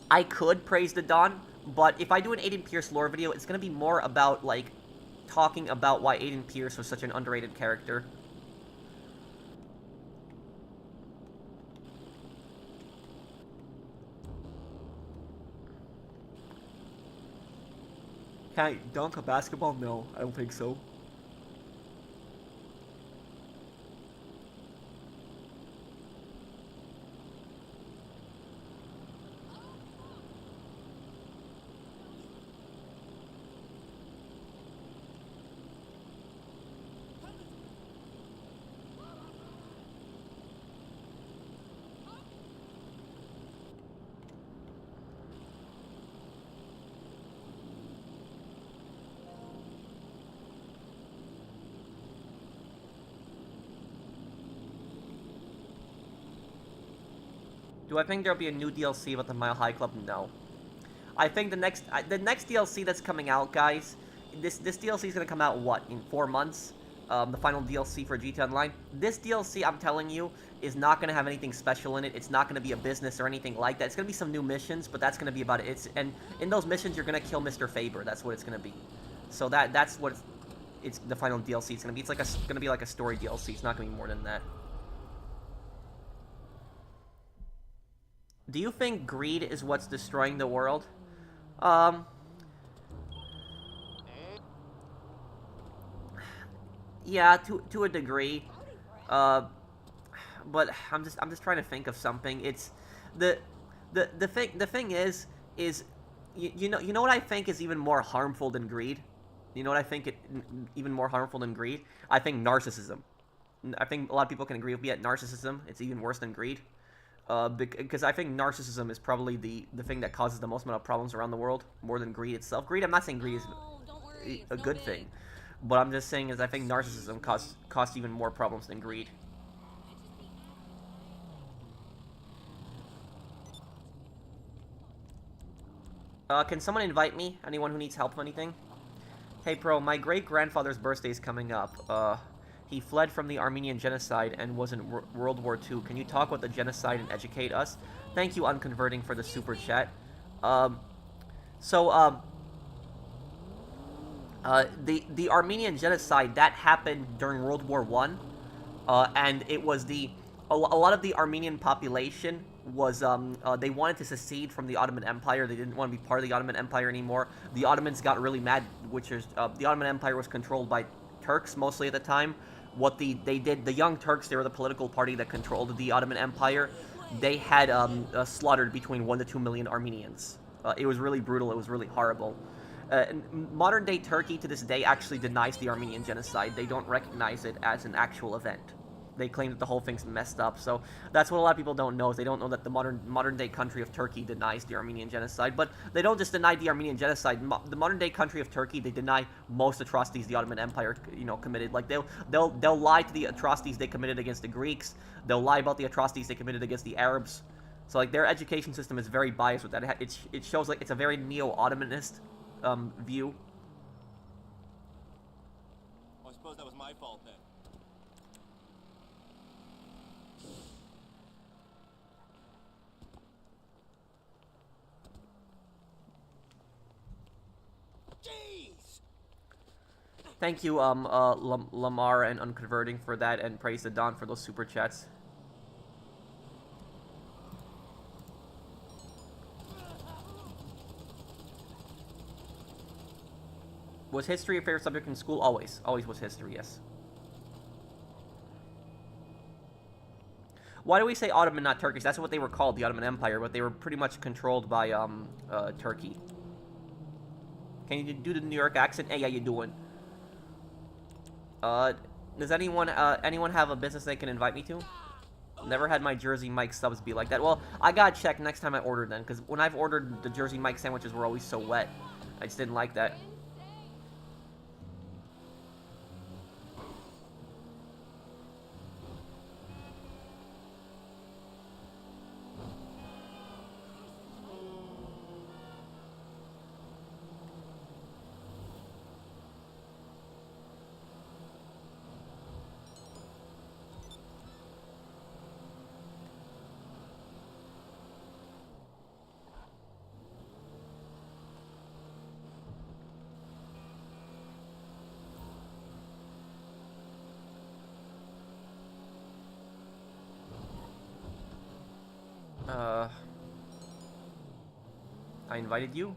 I could praise the Dawn, but if I do an Aiden Pierce lore video, it's gonna be more about, like, talking about why Aiden Pierce was such an underrated character. Can I dunk a basketball? No, I don't think so. Do I think there'll be a new DLC about the Mile High Club? No. I think the next DLC that's coming out, guys, this DLC is gonna come out, what, in 4 months? The final DLC for GT Online. This DLC, I'm telling you, is not gonna have anything special in it. It's not gonna be a business or anything like that. It's gonna be some new missions, but that's gonna be about it. And in those missions, you're gonna kill Mr. Faber. That's what it's gonna be. So that's what it's the final DLC is gonna be. It's like gonna be like a story DLC. It's not gonna be more than that. Do you think greed is what's destroying the world? Yeah, to a degree. But I'm just trying to think of something. It's the thing is you know what I think is even more harmful than greed? You know what I think even more harmful than greed? I think narcissism. I think a lot of people can agree with me that narcissism, it's even worse than greed. Because I think narcissism is probably the thing that causes the most amount of problems around the world, more than greed itself. Greed, I'm not saying greed is a good thing, but I'm just saying is I think narcissism costs even more problems than greed. Can someone invite me? Anyone who needs help with anything? Hey, Pro, my great-grandfather's birthday is coming up. He fled from the Armenian genocide and was in World War II. Can you talk about the genocide and educate us? Thank you, Unconverting, for the super chat. The Armenian genocide, that happened during World War I, and it was a lot of the Armenian population was, they wanted to secede from the Ottoman Empire. They didn't want to be part of the Ottoman Empire anymore. The Ottomans got really mad, the Ottoman Empire was controlled by Turks mostly at the time. What they did, the Young Turks, they were the political party that controlled the Ottoman Empire. They had slaughtered between 1 to 2 million Armenians. It was really brutal. It was really horrible. Modern day Turkey to this day actually denies the Armenian genocide. They don't recognize it as an actual event. They claim that the whole thing's messed up. So that's what a lot of people don't know. Is they don't know that the modern day country of Turkey denies the Armenian genocide. But they don't just deny the Armenian genocide. The modern day country of Turkey, they deny most atrocities the Ottoman Empire, committed. Like they'll lie to the atrocities they committed against the Greeks. They'll lie about the atrocities they committed against the Arabs. So like their education system is very biased with that. It shows like it's a very neo-Ottomanist view. I suppose that was my fault then. Jeez! Thank you, Lamar and Unconverting for that, and praise to Don for those super chats. Was history a favorite subject in school? Always. Always was history, yes. Why do we say Ottoman, not Turkish? That's what they were called, the Ottoman Empire, but they were pretty much controlled by, Turkey. Can you do the New York accent? Hey, how you doing? Does anyone have a business they can invite me to? Never had my Jersey Mike subs be like that. Well, I gotta check next time I order then, because when I've ordered, the Jersey Mike sandwiches were always so wet. I just didn't like that. I invited you?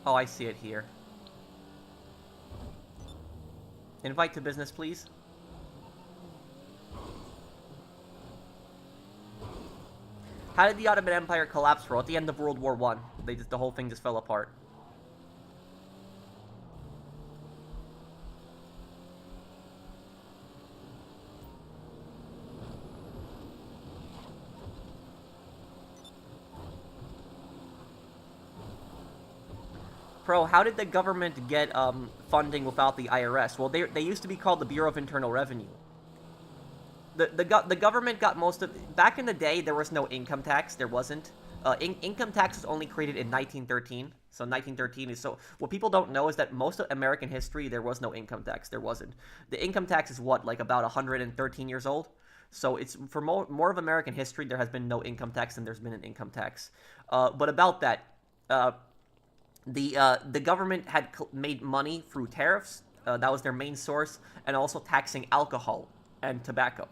Oh, I see it here. Invite to business, please. How did the Ottoman Empire collapse, bro? At the end of World War I, the whole thing just fell apart. Pro, how did the government get funding without the IRS? Well, they used to be called the Bureau of Internal Revenue. The government got most of... Back in the day, there was no income tax. There wasn't. Income tax was only created in 1913. So 1913 is... So what people don't know is that most of American history, there was no income tax. There wasn't. The income tax is what? Like about 113 years old? So it's... For more of American history, there has been no income tax than there's been an income tax. But about that... The government had made money through tariffs. That was their main source, and also taxing alcohol and tobacco.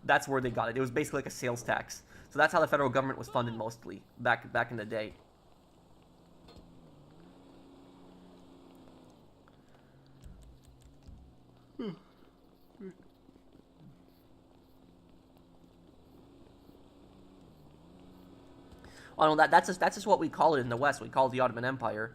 That's where they got it. It was basically like a sales tax. So that's how the federal government was funded mostly back in the day. Oh, no, that's just what we call it in the West. We call it the Ottoman Empire.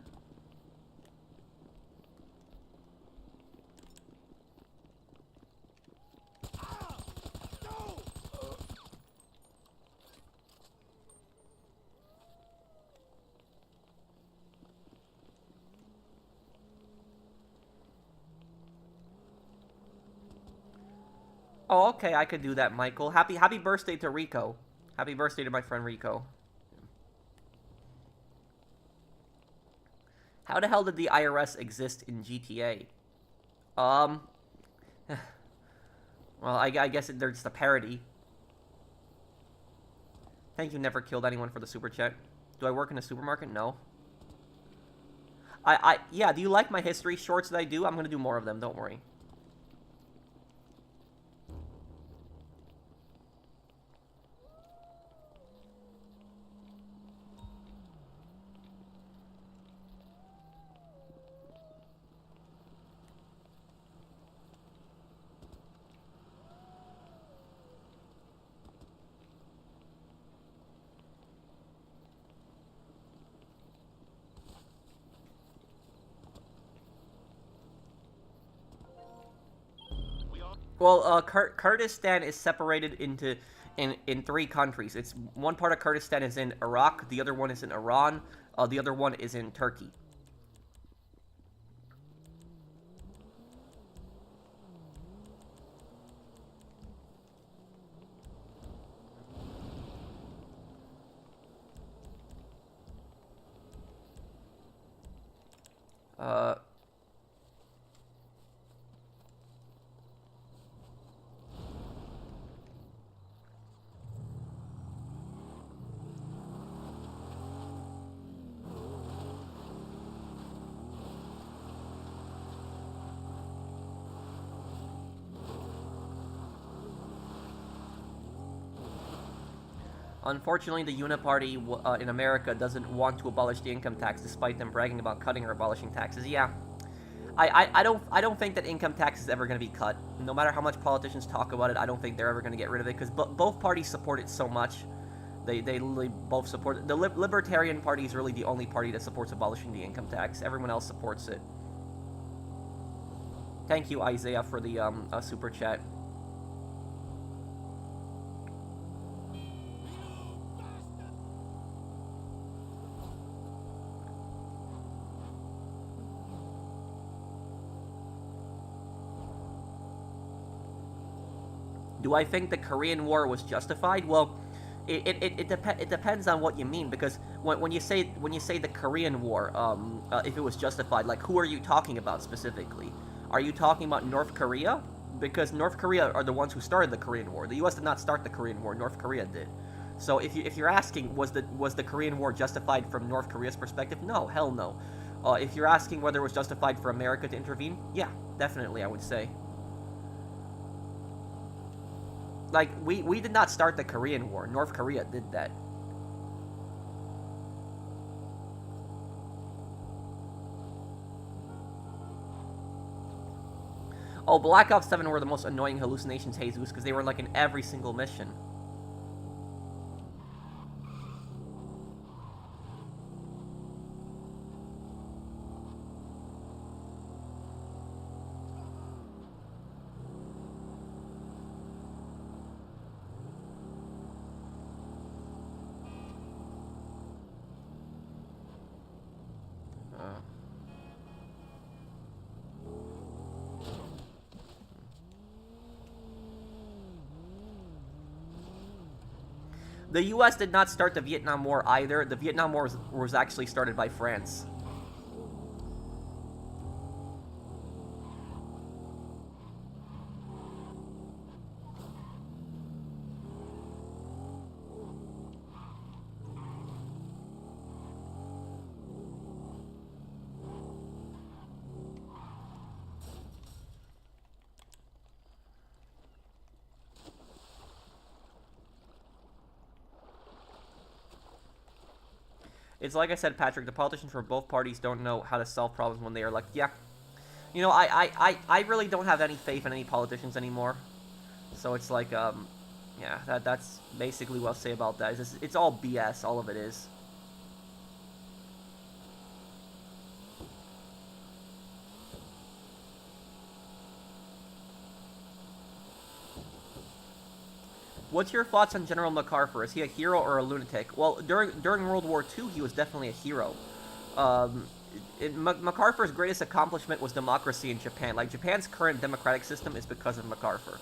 Oh, okay, I could do that, Michael. Happy birthday to Rico. Happy birthday to my friend Rico. How the hell did the IRS exist in GTA? Well, I guess they're just a parody. Thank you, never killed anyone for the super chat. Do I work in a supermarket? No. Yeah, do you like my history shorts that I do? I'm gonna do more of them, don't worry. Well, Kurdistan is separated into in three countries. It's one part of Kurdistan is in Iraq, the other one is in Iran, the other one is in Turkey. Uh, Unfortunately, the Uniparty in America doesn't want to abolish the income tax, despite them bragging about cutting or abolishing taxes. Yeah, I don't think that income tax is ever going to be cut. No matter how much politicians talk about it, I don't think they're ever going to get rid of it because both parties support it so much. They literally both support it. The Libertarian Party is really the only party that supports abolishing the income tax. Everyone else supports it. Thank you, Isaiah, for the super chat. Do I think the Korean War was justified? Well, it depends on what you mean, because when you say the Korean War, if it was justified, like, who are you talking about specifically? Are you talking about North Korea? Because North Korea are the ones who started the Korean War. The U.S. did not start the Korean War. North Korea did. So if you're asking, was the Korean War justified from North Korea's perspective? No, hell no. If you're asking whether it was justified for America to intervene, yeah, definitely, I would say. Like, we did not start the Korean War. North Korea did that. Oh, Black Ops 7 were the most annoying hallucinations, Jesus, because they were, like, in every single mission. The U.S. did not start the Vietnam War either. The Vietnam War was actually started by France. It's like I said, Patrick, the politicians for both parties don't know how to solve problems when they are elected. Yeah. You know, I really don't have any faith in any politicians anymore. So it's like, yeah, that's basically what I'll say about that. It's all BS, all of it is. What's your thoughts on General MacArthur? Is he a hero or a lunatic? Well, during World War II, he was definitely a hero. MacArthur's greatest accomplishment was democracy in Japan. Like, Japan's current democratic system is because of MacArthur.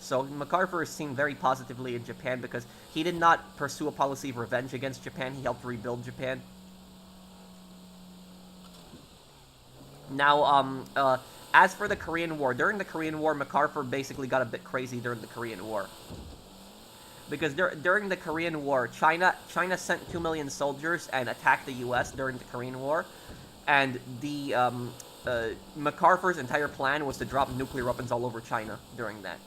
So MacArthur is seen very positively in Japan because he did not pursue a policy of revenge against Japan. He helped rebuild Japan. Now, as for the Korean War, during the Korean War, MacArthur basically got a bit crazy during the Korean War. Because during the Korean War, China sent 2 million soldiers and attacked the U.S. during the Korean War, and MacArthur's entire plan was to drop nuclear weapons all over China during that.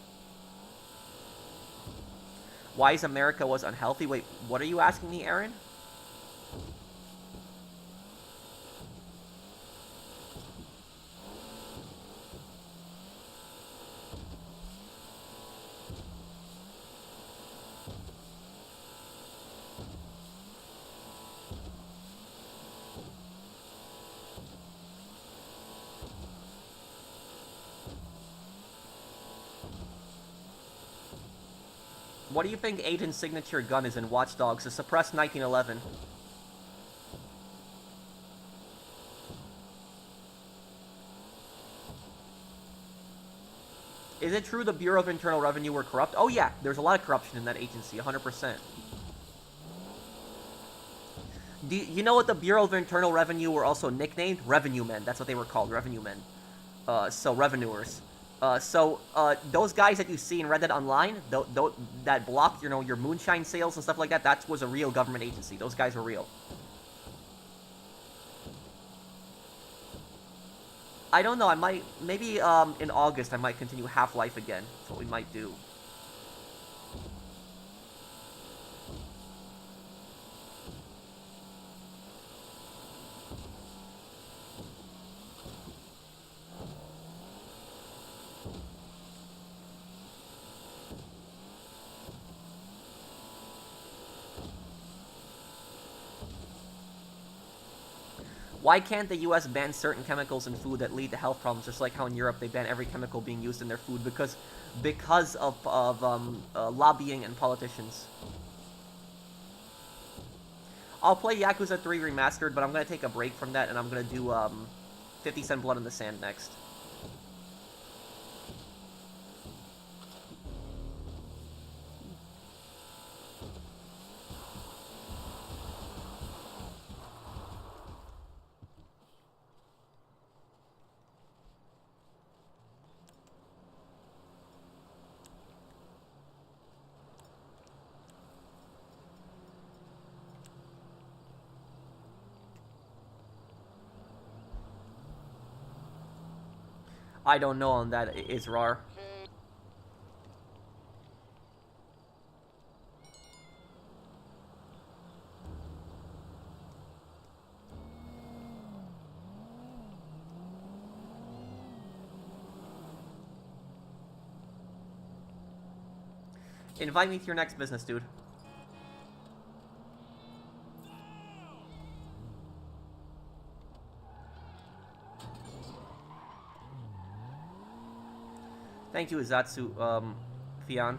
Why is America was unhealthy? Wait, what are you asking me, Aaron? What do you think Aiden's signature gun is in Watch Dogs? A suppressed 1911. Is it true the Bureau of Internal Revenue were corrupt? Oh yeah, there's a lot of corruption in that agency, 100%. Do you know what the Bureau of Internal Revenue were also nicknamed? Revenue men. That's what they were called, revenue men. So revenuers. Those guys that you see in Red Dead Online, that block, you know, your moonshine sales and stuff like that, that was a real government agency. Those guys were real. I don't know, I might, maybe, in August I might continue Half-Life again. That's what we might do. Why can't the US ban certain chemicals in food that lead to health problems, just like how in Europe they ban every chemical being used in their food because of lobbying and politicians? I'll play Yakuza 3 Remastered, but I'm going to take a break from that, and I'm going to do 50 Cent Blood in the Sand next. I don't know on that, Israr. Invite me to your next business, dude. Thank you, Izatsu, Fian.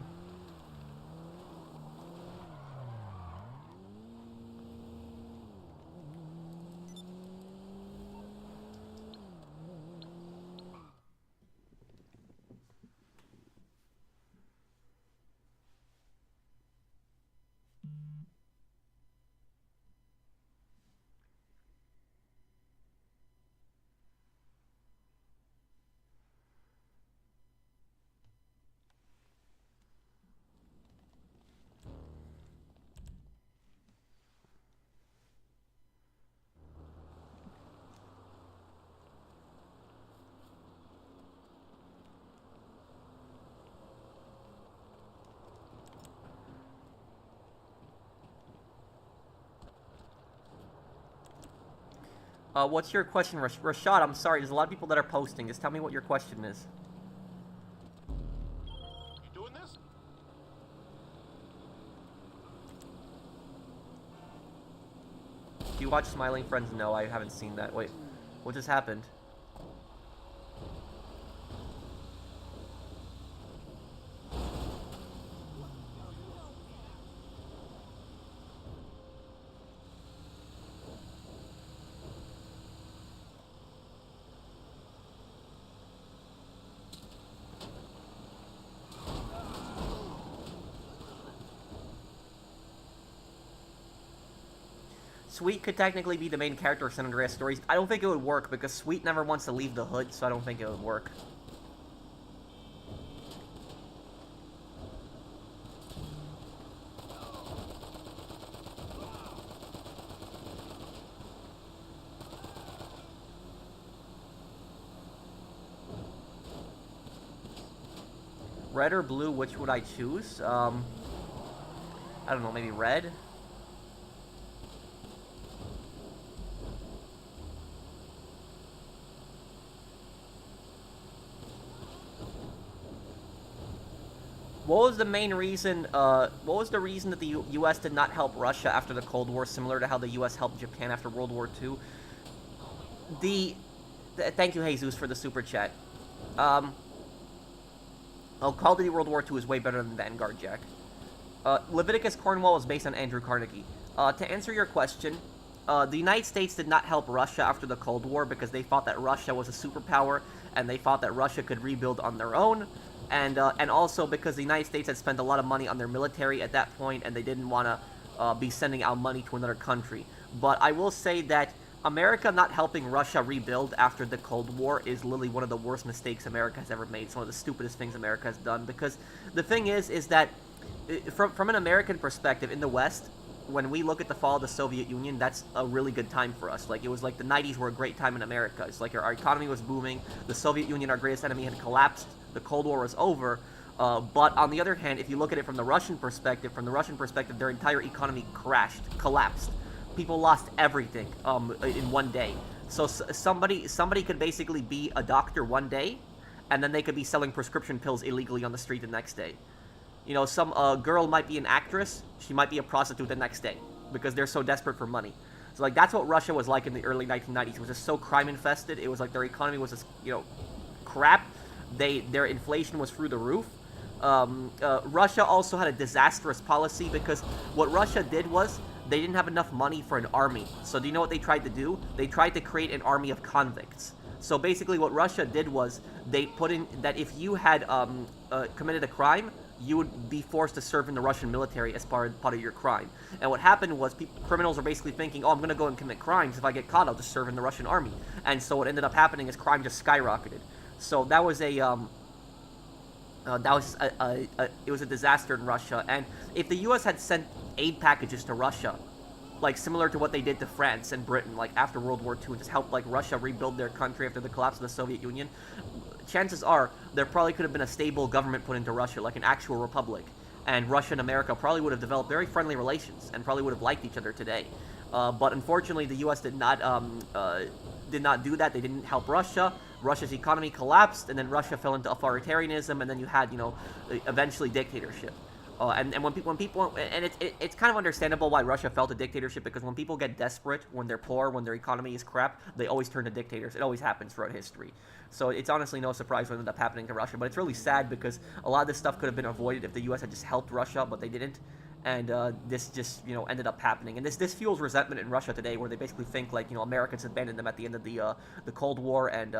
What's your question, Rashad? I'm sorry, there's a lot of people that are posting. Just tell me what your question is. You doing this? Do you watch Smiling Friends? No, I haven't seen that. Wait, what just happened? Sweet could technically be the main character of San Andreas stories. I don't think it would work because Sweet never wants to leave the hood, so I don't think it would work. Red or blue, which would I choose? I don't know, maybe red? What was the main reason, what was the reason that the U.S. did not help Russia after the Cold War, similar to how the U.S. helped Japan after World War II? Thank you, Jesus, for the super chat. Oh, Call of Duty World War II is way better than Vanguard, Jack. Leviticus Cornwall is based on Andrew Carnegie. To answer your question, the United States did not help Russia after the Cold War because they thought that Russia was a superpower, and they thought that Russia could rebuild on their own, and also because the United States had spent a lot of money on their military at that point, and they didn't want to be sending out money to another country. But I will say that America not helping Russia rebuild after the Cold War is literally one of the worst mistakes America has ever made. It's one of the stupidest things America has done, because the thing is that from an American perspective in the West, when we look at the fall of the Soviet Union, that's a really good time for us. Like, it was like the 90s were a great time in America. It's like our economy was booming, the Soviet Union, our greatest enemy, had collapsed, the Cold War was over. But on the other hand, if you look at it from the Russian perspective, their entire economy collapsed. People lost everything in one day. So somebody could basically be a doctor one day, and then they could be selling prescription pills illegally on the street the next day. You know, some girl might be an actress, she might be a prostitute the next day, because they're so desperate for money. So, like, that's what Russia was like in the early 1990s. It was just so crime-infested. It was like their economy was just, you know, crap. Their inflation was through the roof. Russia also had a disastrous policy, because what Russia did was they didn't have enough money for an army. So do you know what they tried to do? They tried to create an army of convicts. So basically what Russia did was they put in that if you had committed a crime, you would be forced to serve in the Russian military as part of your crime. And what happened was criminals were basically thinking, oh, I'm going to go and commit crimes. If I get caught, I'll just serve in the Russian army. And so what ended up happening is crime just skyrocketed. So that was it was a disaster in Russia. And if the U.S. had sent aid packages to Russia, like similar to what they did to France and Britain, like after World War II, and just helped like Russia rebuild their country after the collapse of the Soviet Union, chances are there probably could have been a stable government put into Russia, like an actual republic, and Russia and America probably would have developed very friendly relations and probably would have liked each other today. But unfortunately, the U.S. did not do that. They didn't help Russia. Russia's economy collapsed, and then Russia fell into authoritarianism, and then you had, you know, eventually dictatorship. And when people, and it's kind of understandable why Russia fell to dictatorship, because when people get desperate, when they're poor, when their economy is crap, they always turn to dictators. It always happens throughout history. So it's honestly no surprise what ended up happening to Russia. But it's really sad, because a lot of this stuff could have been avoided if the U.S. had just helped Russia, but they didn't. And this just, you know, ended up happening. And this fuels resentment in Russia today, where they basically think, like, you know, Americans abandoned them at the end of the Cold War, and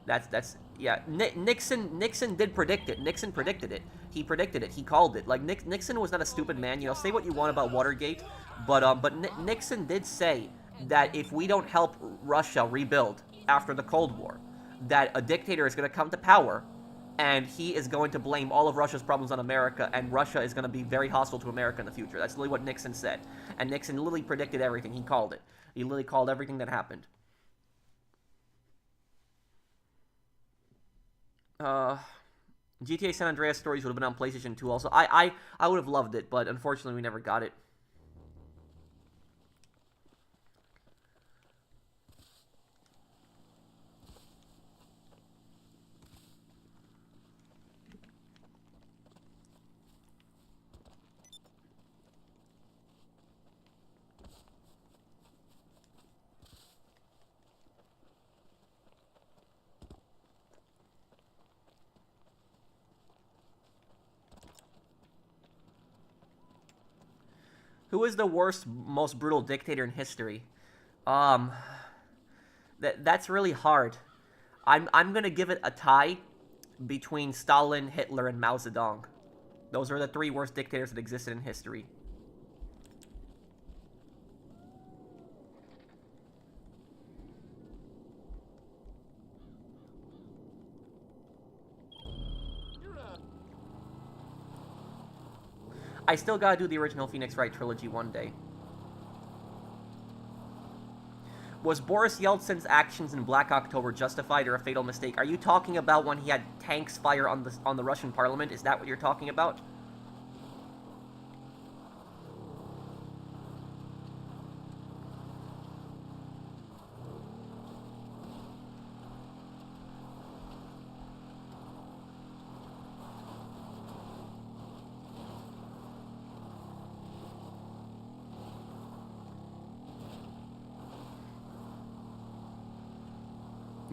that's yeah. Nixon did predict it. Nixon predicted it. He predicted it. He called it. Like, Nixon was not a stupid man. You know, say what you want about Watergate, but Nixon did say that if we don't help Russia rebuild after the Cold War, that a dictator is going to come to power, and he is going to blame all of Russia's problems on America, and Russia is going to be very hostile to America in the future. That's literally what Nixon said. And Nixon literally predicted everything. He called it. He literally called everything that happened. GTA San Andreas Stories would have been on PlayStation 2 also. I would have loved it, but unfortunately we never got it. Who is the worst, most brutal dictator in history? That's really hard. I'm gonna give it a tie between Stalin, Hitler, and Mao Zedong. Those are the three worst dictators that existed in history. I still gotta do the original Phoenix Wright trilogy one day. Was Boris Yeltsin's actions in Black October justified or a fatal mistake? Are you talking about when he had tanks fire on the Russian parliament? Is that what you're talking about?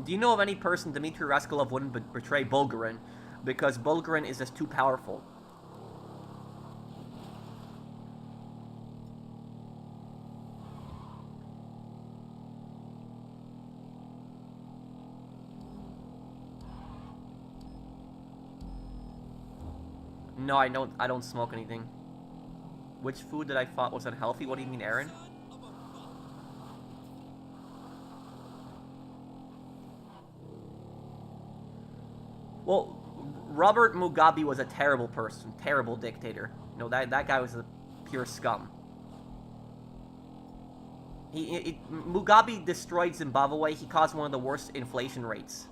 Do you know of any person Dmitry Raskolov wouldn't betray Bulgarin, because Bulgarin is just too powerful? No, I don't smoke anything. Which food that I thought was unhealthy? What do you mean, Aaron? Well, Robert Mugabe was a terrible person, terrible dictator. You know, that guy was a pure scum. Mugabe destroyed Zimbabwe. He caused one of the worst inflation rates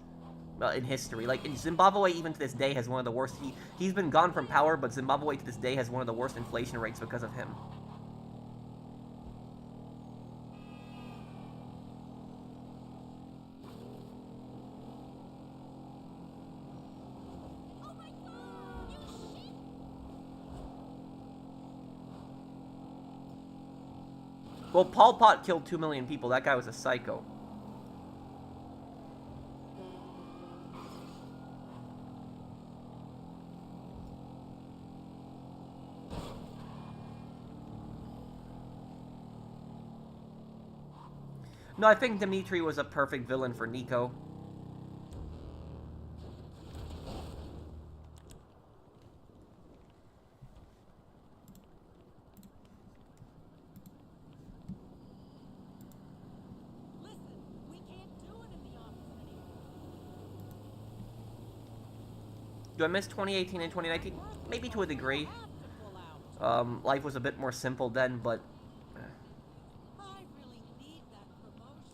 in history. Like, in Zimbabwe, even to this day, has one of the worst. He's been gone from power, but Zimbabwe to this day has one of the worst inflation rates because of him. Well, Pol Pot killed 2 million people. That guy was a psycho. No, I think Dimitri was a perfect villain for Nico. Do I miss 2018 and 2019? Maybe to a degree. Life was a bit more simple then, but...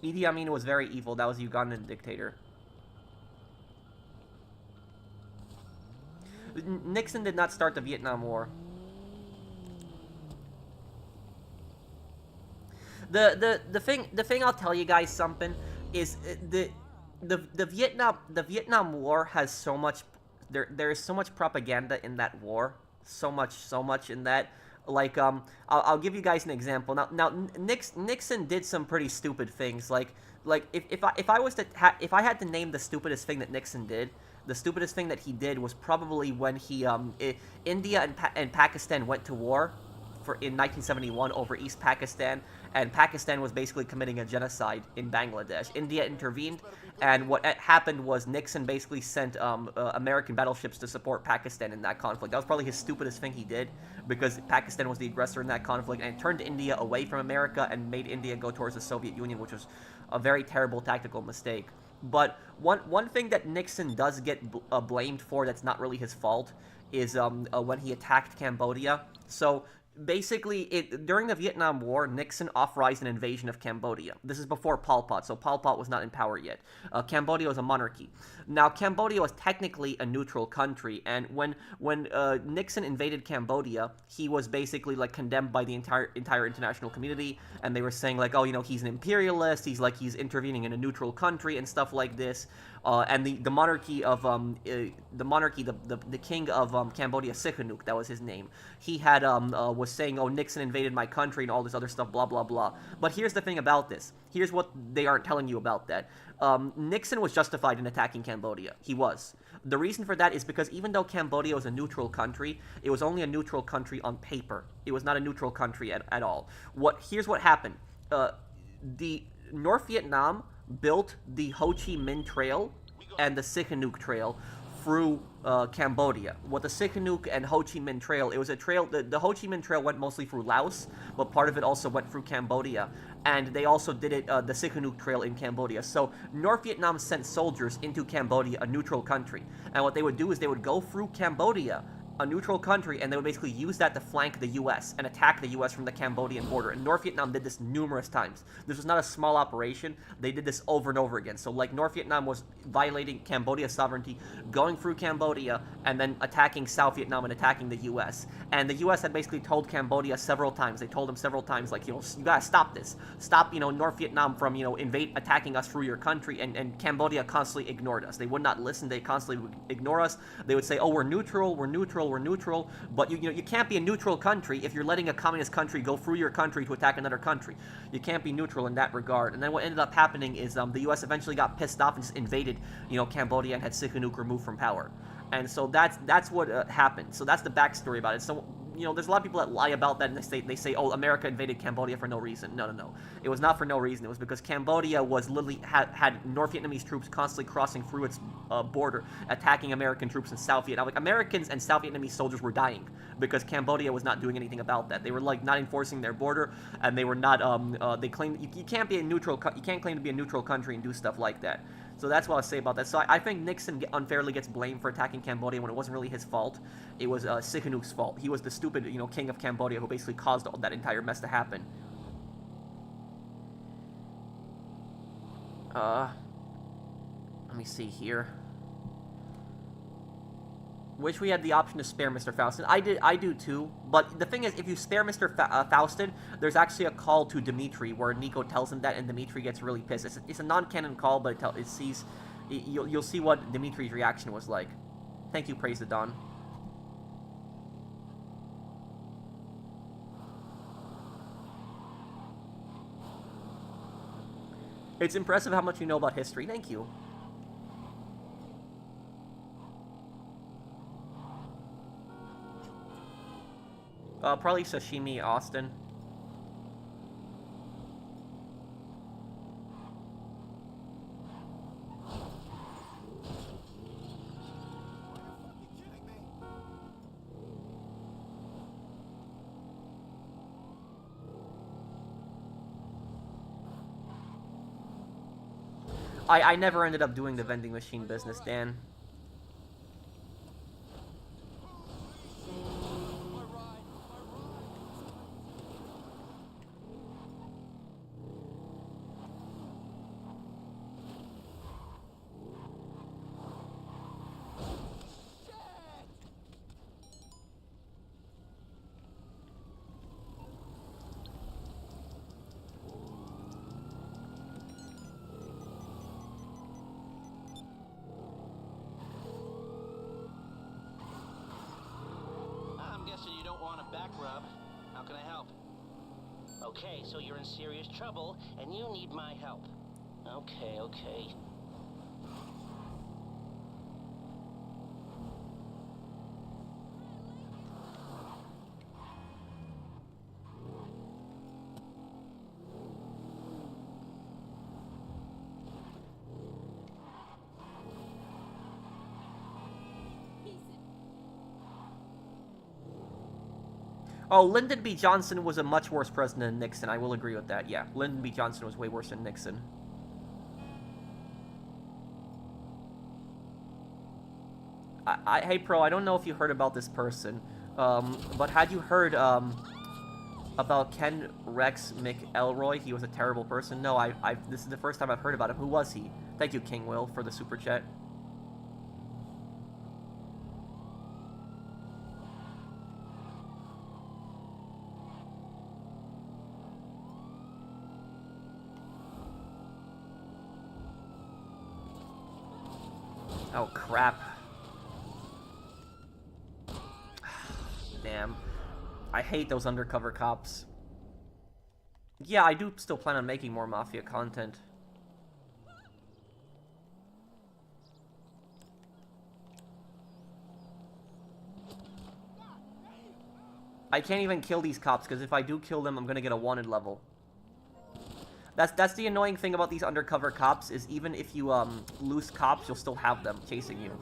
Idi Amin was very evil. That was a Ugandan dictator. Nixon did not start the Vietnam War. The thing I'll tell you guys something is the Vietnam War has so much there is so much propaganda in that war, so much in that. Like, I'll give you guys an example. Now Nixon did some pretty stupid things. Like if I had to name the stupidest thing that Nixon did, the stupidest thing that he did was probably when he India and Pakistan went to war in 1971 over East Pakistan, and Pakistan was basically committing a genocide in Bangladesh. India intervened, and what happened was Nixon basically sent American battleships to support Pakistan in that conflict. That was probably his stupidest thing he did, because Pakistan was the aggressor in that conflict, and it turned India away from America and made India go towards the Soviet Union, which was a very terrible tactical mistake. But one thing that Nixon does get blamed for that's not really his fault is when he attacked Cambodia. So basically, during the Vietnam War, Nixon authorized an invasion of Cambodia. This is before Pol Pot, so Pol Pot was not in power yet. Cambodia was a monarchy. Now, Cambodia was technically a neutral country, and when Nixon invaded Cambodia, he was basically like condemned by the entire international community, and they were saying like, oh, you know, he's an imperialist, he's intervening in a neutral country and stuff like this. And the monarchy of the king of Cambodia, Sihanouk, that was his name. He had was saying, "Oh, Nixon invaded my country" and all this other stuff, blah blah blah. But here's the thing about this. Here's what they aren't telling you about that. Nixon was justified in attacking Cambodia. He was. The reason for that is because even though Cambodia was a neutral country, it was only a neutral country on paper. It was not a neutral country at all. Here's what happened. The North Vietnam built the Ho Chi Minh Trail and the Sihanouk Trail through Cambodia. What the Sihanouk and Ho Chi Minh Trail, it was a trail, the Ho Chi Minh Trail went mostly through Laos, but part of it also went through Cambodia. And they also did it, the Sihanouk Trail in Cambodia. So North Vietnam sent soldiers into Cambodia, a neutral country. And what they would do is they would go through Cambodia, a neutral country, and they would basically use that to flank the U.S. and attack the U.S. from the Cambodian border. And North Vietnam did this numerous times. This was not a small operation. They did this over and over again. So, like, North Vietnam was violating Cambodia's sovereignty, going through Cambodia, and then attacking South Vietnam and attacking the U.S. And the U.S. had basically told Cambodia several times. They told them several times, like, you know, you gotta stop this. Stop, you know, North Vietnam from, you know, attacking us through your country. And Cambodia constantly ignored us. They would not listen. They constantly would ignore us. They would say, oh, we're neutral, but you can't be a neutral country if you're letting a communist country go through your country to attack another country. You can't be neutral in that regard. And then what ended up happening is the U.S. eventually got pissed off and just invaded, you know, Cambodia and had Sihanouk removed from power. And so that's what happened. So that's the backstory about it. So there's a lot of people that lie about that, and they say, oh, America invaded Cambodia for no reason. No, no, no. It was not for no reason. It was because Cambodia was literally had North Vietnamese troops constantly crossing through its border, attacking American troops in South Vietnam. Like, Americans and South Vietnamese soldiers were dying because Cambodia was not doing anything about that. They were like not enforcing their border, and they were not. They claimed you can't be a neutral. You can't claim to be a neutral country and do stuff like that. So that's what I'll say about that. So I think Nixon unfairly gets blamed for attacking Cambodia when it wasn't really his fault. It was Sihanouk's fault. He was the stupid, king of Cambodia who basically caused all that entire mess to happen. Let me see here. Wish we had the option to spare Mr. Faustin. I do too. But the thing is, if you spare Mr. Faustin, there's actually a call to Dmitri where Nico tells him that, and Dmitri gets really pissed. It's a non-canon call, but you'll see what Dmitri's reaction was like. Thank you, Praise the Dawn. It's impressive how much you know about history. Thank you. Probably sashimi, Austin. I never ended up doing the vending machine business, Dan. How can I help? Okay, so you're in serious trouble, and you need my help. Okay. Oh, Lyndon B. Johnson was a much worse president than Nixon. I will agree with that. Yeah, Lyndon B. Johnson was way worse than Nixon. Hey, Pro, I don't know if you heard about this person, but had you heard about Ken Rex McElroy? He was a terrible person. No, this is the first time I've heard about him. Who was he? Thank you, King Will, for the super chat. Oh, crap. Damn. I hate those undercover cops. Yeah, I do still plan on making more Mafia content. I can't even kill these cops, because if I do kill them, I'm gonna get a wanted level. That's the annoying thing about these undercover cops, is even if you lose cops, you'll still have them chasing you.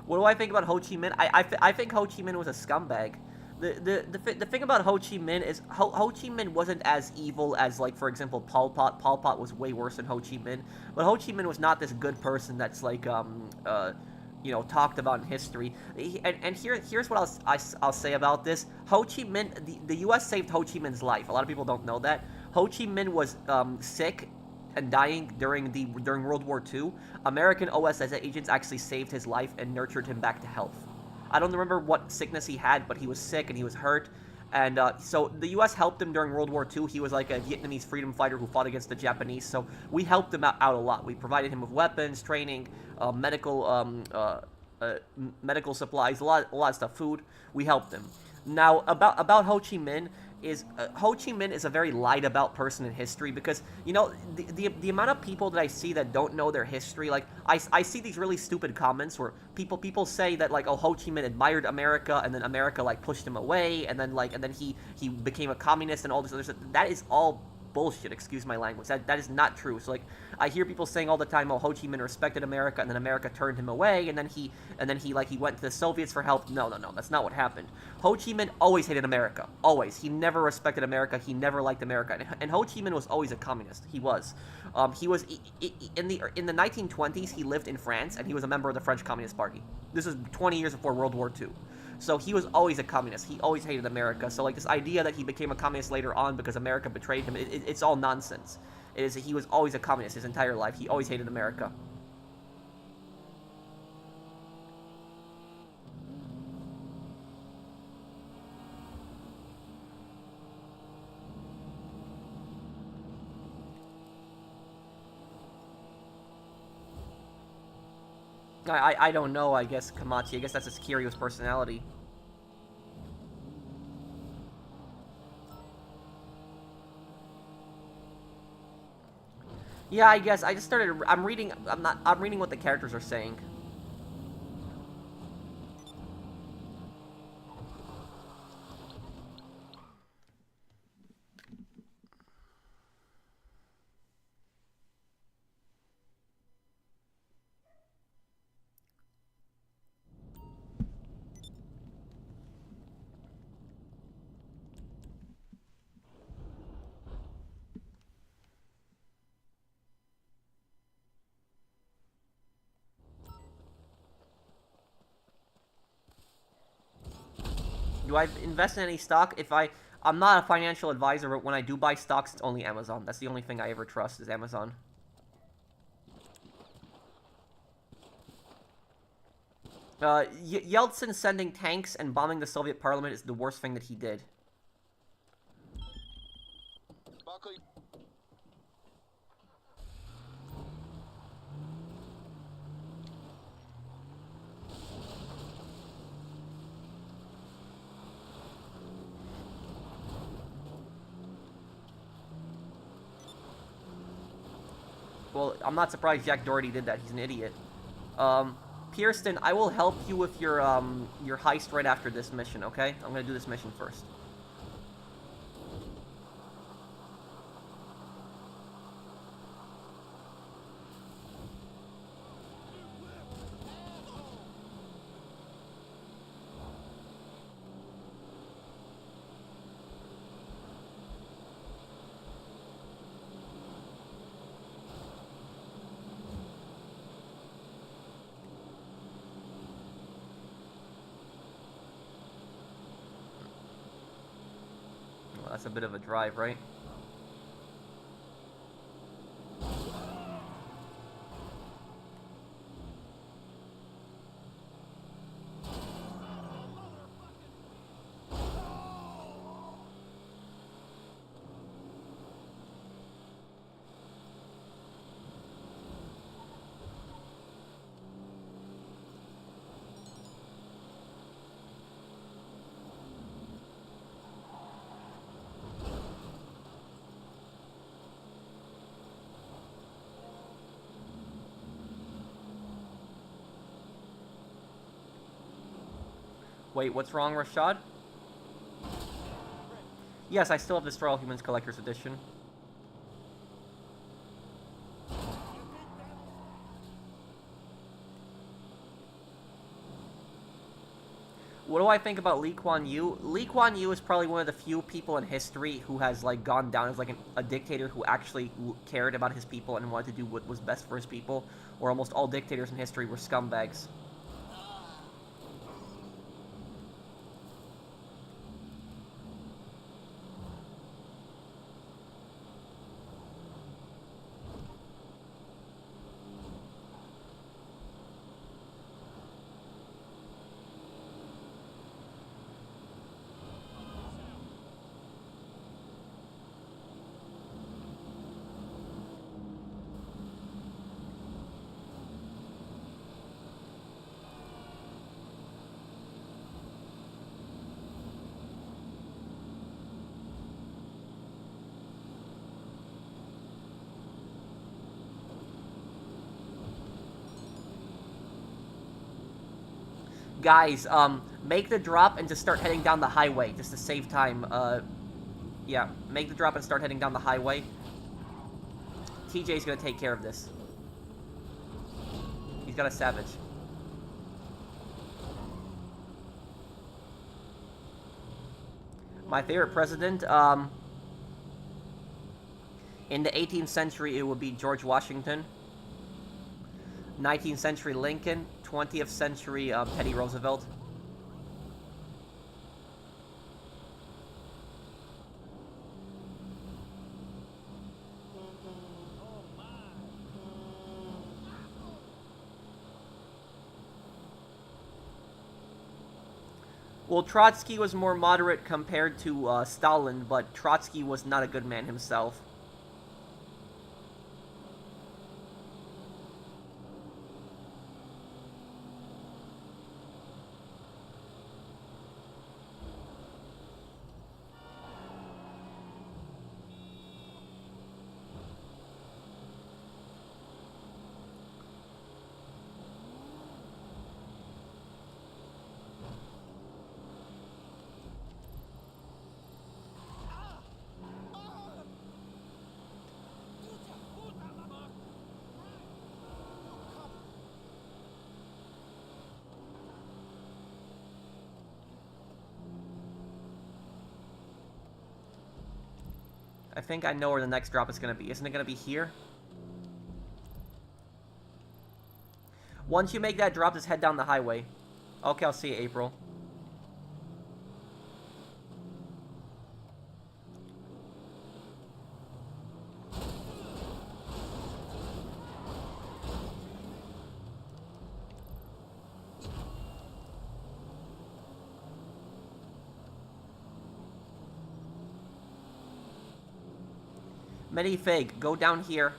What do I think about Ho Chi Minh? I think Ho Chi Minh was a scumbag. The thing about Ho Chi Minh is Ho Chi Minh wasn't as evil as, like, for example, Pol Pot. Pol Pot was way worse than Ho Chi Minh, but Ho Chi Minh was not this good person that's like talked about in history. And here's what I'll say about this. Ho Chi Minh, the U.S. saved Ho Chi Minh's life. A lot of people don't know that. Ho Chi Minh was sick and dying during World War II. American OSS agents actually saved his life and nurtured him back to health. I don't remember what sickness he had, but he was sick and he was hurt, And so the U.S. helped him during World War II. He was like a Vietnamese freedom fighter who fought against the Japanese. So we helped him out a lot. We provided him with weapons, training, medical supplies, a lot of stuff, food. We helped him. Now about Ho Chi Minh is Ho Chi Minh is a very lied about person in history because you know the amount of people that I see that don't know their history. Like I see these really stupid comments where people say that like, oh, Ho Chi Minh admired America and then America like pushed him away and then he became a communist and all this other stuff. That is all bullshit, excuse my language. That is not true. So like I hear people saying all the time, oh, Ho Chi Minh respected America and then America turned him away and then he went to the Soviets for help. No, that's not what happened. Ho Chi Minh always hated America. Always. He never respected America. He never liked America. And Ho Chi Minh was always a communist. He was. He was in the 1920s. He lived in France and he was a member of the French Communist Party. This was 20 years before World War II. So he was always a communist. He always hated America. So like this idea that he became a communist later on because America betrayed him, it's all nonsense. He was always a communist his entire life. He always hated America. I don't know, I guess, Kamachi. I guess that's just Kirio's personality. Yeah, I guess. I just started... I'm reading what the characters are saying. Do I invest in any stock? I'm not a financial advisor, but when I do buy stocks, it's only Amazon. That's the only thing I ever trust is Amazon. Yeltsin sending tanks and bombing the Soviet parliament is the worst thing that he did. Well, I'm not surprised Jack Doherty did that. He's an idiot. Pierston, I will help you with your heist right after this mission, okay? I'm gonna do this mission first. Well, that's a bit of a drive, right? Wait, what's wrong, Rashad? Yes, I still have Destroy All Humans Collector's Edition. What do I think about Lee Kuan Yew? Lee Kuan Yew is probably one of the few people in history who has like gone down as like a dictator who actually cared about his people and wanted to do what was best for his people. Or almost all dictators in history were scumbags. Guys, make the drop and just start heading down the highway, just to save time. Yeah, make the drop and start heading down the highway. TJ's gonna take care of this. He's got a Savage. My favorite president, in the 18th century, it would be George Washington. 19th century, Lincoln. 20th century, Teddy Roosevelt. Well, Trotsky was more moderate compared to Stalin, but Trotsky was not a good man himself. I think I know where the next drop is going to be. Isn't it going to be here? Once you make that drop, just head down the highway. Okay, I'll see you, April. Minifig, go down here.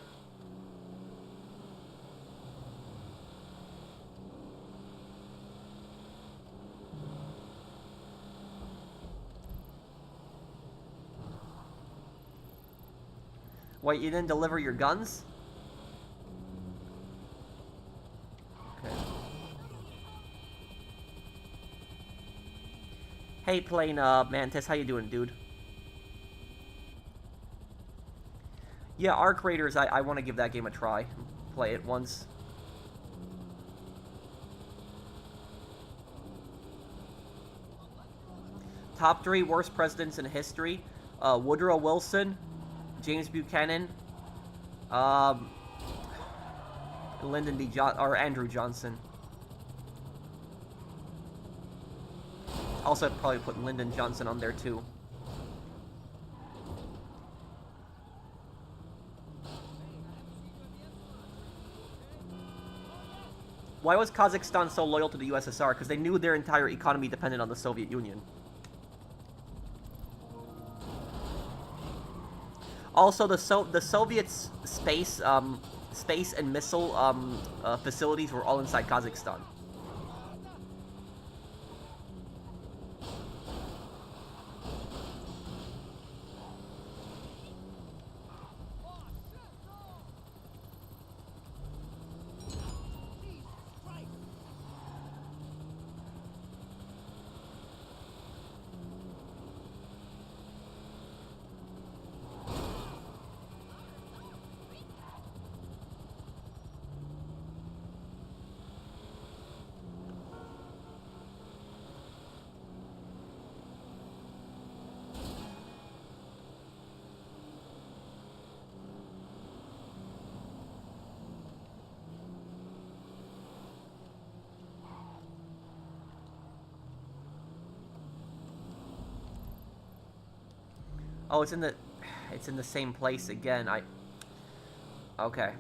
Wait, you didn't deliver your guns? Okay. Hey, Plane Mantis, how you doing, dude? Yeah, Arc Raiders, I want to give that game a try. Play it once. Top 3 worst presidents in history. Woodrow Wilson, James Buchanan, Lyndon B. or Andrew Johnson. Also, I'd probably put Lyndon Johnson on there, too. Why was Kazakhstan so loyal to the USSR? Because they knew their entire economy depended on the Soviet Union. Also, the Soviets' space and missile facilities were all inside Kazakhstan. Oh, it's in the same place again. Okay.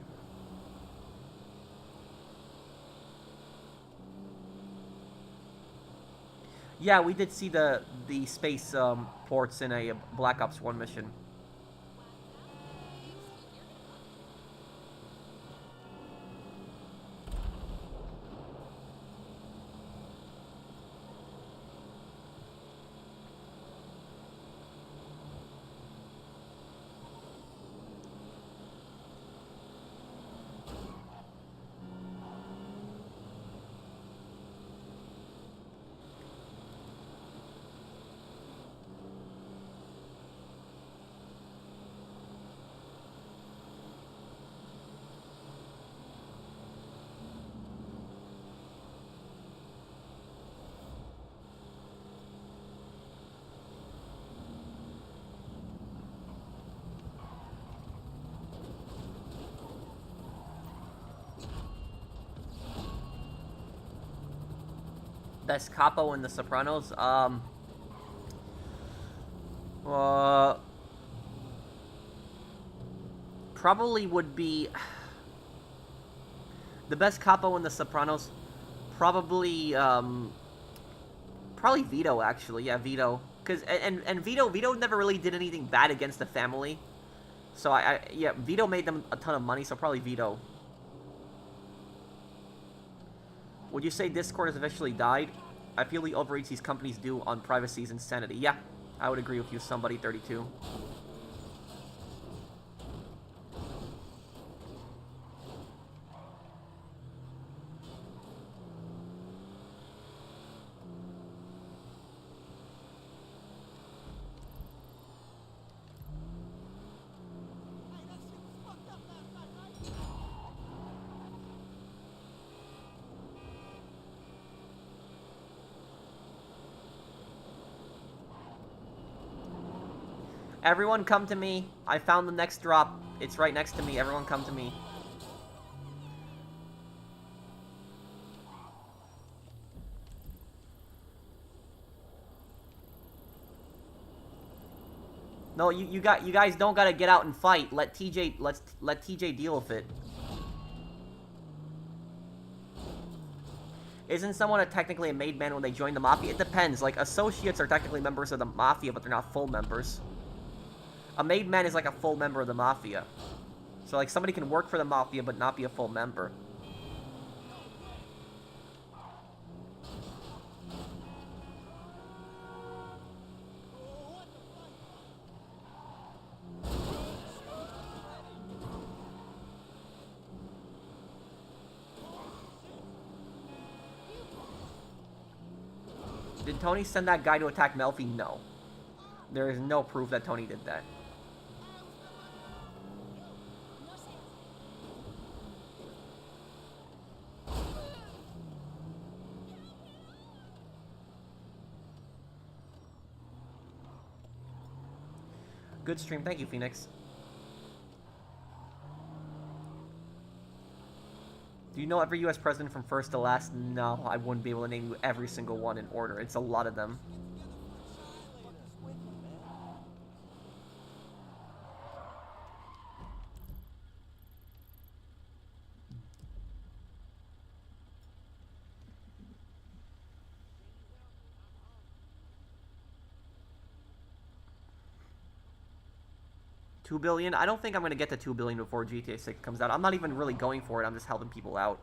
Yeah, we did see the space ports in a Black Ops 1 mission. Best capo in The Sopranos. Uh, probably would be the best capo in The Sopranos. Probably probably Vito, actually. Yeah, Vito. Cause and Vito never really did anything bad against the family. So yeah, Vito made them a ton of money. So probably Vito. Would you say Discord has officially died? I feel the overreach these companies do on privacy is insanity. Yeah, I would agree with you, somebody32. Everyone come to me. I found the next drop. It's right next to me. Everyone come to me. No, you guys don't gotta get out and fight. Let TJ deal with it. Isn't someone technically a made man when they join the mafia? It depends. Like, associates are technically members of the mafia, but they're not full members. A made man is like a full member of the mafia. So, like, somebody can work for the mafia, but not be a full member. Did Tony send that guy to attack Melfi? No. There is no proof that Tony did that. Good stream. Thank you, Phoenix. Do you know every US president from first to last? No, I wouldn't be able to name you every single one in order. It's a lot of them. $2 billion? I don't think I'm going to get to $2 billion before GTA 6 comes out. I'm not even really going for it. I'm just helping people out.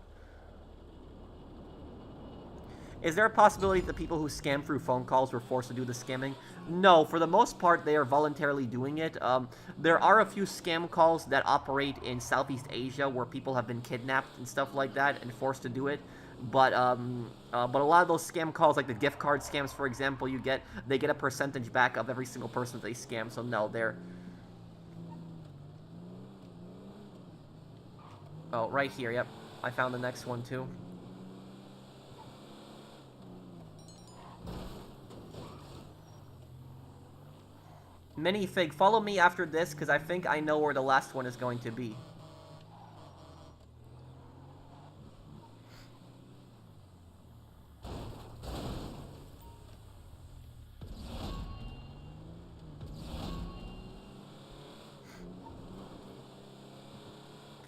Is there a possibility that the people who scam through phone calls were forced to do the scamming? No, for the most part, they are voluntarily doing it. There are a few scam calls that operate in Southeast Asia where people have been kidnapped and stuff like that and forced to do it. But a lot of those scam calls, like the gift card scams, for example, they get a percentage back of every single person that they scam. So no, they're... Oh, right here, yep. I found the next one, too. Minifig, follow me after this, because I think I know where the last one is going to be.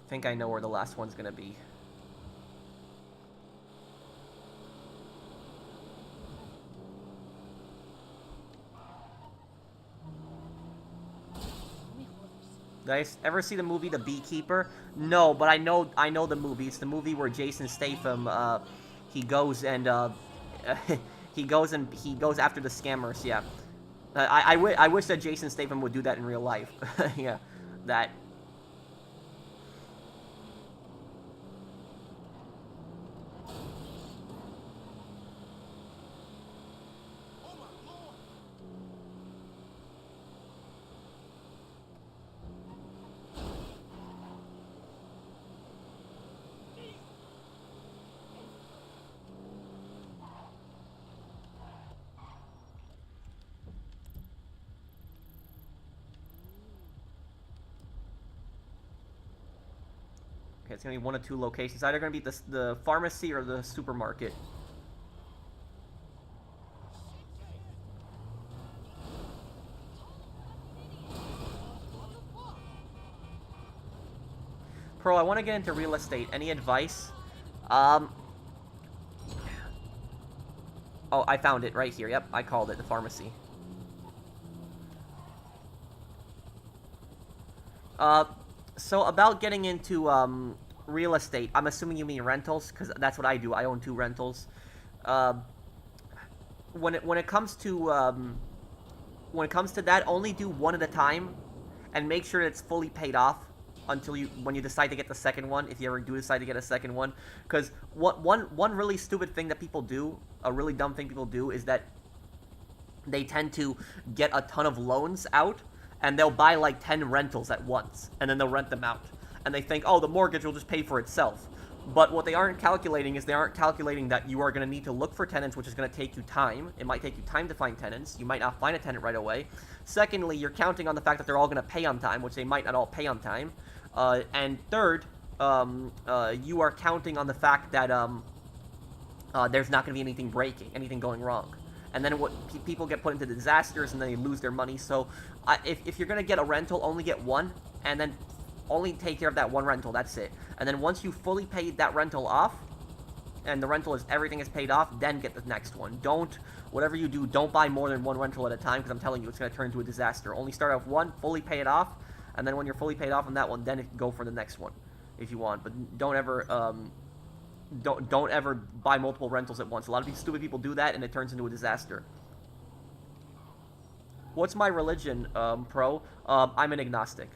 I think I know where the last one's going to be. Did I ever see the movie The Beekeeper? No, but I know the movie. It's the movie where Jason Statham he goes and he goes after the scammers. Yeah, I wish that Jason Statham would do that in real life. Yeah, that. Okay, it's gonna be one of two locations. It's either gonna be the pharmacy or the supermarket. Pro, I want to get into real estate. Any advice? Oh, I found it right here. Yep, I called it, the pharmacy. So about getting into, real estate, I'm assuming you mean rentals, because that's what I do. I own 2 rentals. When it comes to, when it comes to that, only do one at a time, and make sure it's fully paid off until when you decide to get the second one, if you ever do decide to get a second one. Because one really stupid thing that people do, a really dumb thing people do, is that they tend to get a ton of loans out, and they'll buy like 10 rentals at once, and then they'll rent them out. And they think, oh, the mortgage will just pay for itself. But what they aren't calculating is they aren't calculating that you are going to need to look for tenants, which is going to take you time. It might take you time to find tenants. You might not find a tenant right away. Secondly, you're counting on the fact that they're all going to pay on time, which they might not all pay on time. And third, you are counting on the fact that there's not going to be anything breaking, anything going wrong. And then people get put into disasters, and then they lose their money. So if you're going to get a rental, only get one, and then only take care of that one rental. That's it. And then once you fully paid that rental off, and the rental is everything is paid off, then get the next one. Whatever you do, don't buy more than one rental at a time, because I'm telling you, it's going to turn into a disaster. Only start off one, fully pay it off, and then when you're fully paid off on that one, then go for the next one, if you want. But don't ever, don't ever buy multiple rentals at once. A lot of these stupid people do that, and it turns into a disaster. What's my religion, Pro? I'm an agnostic.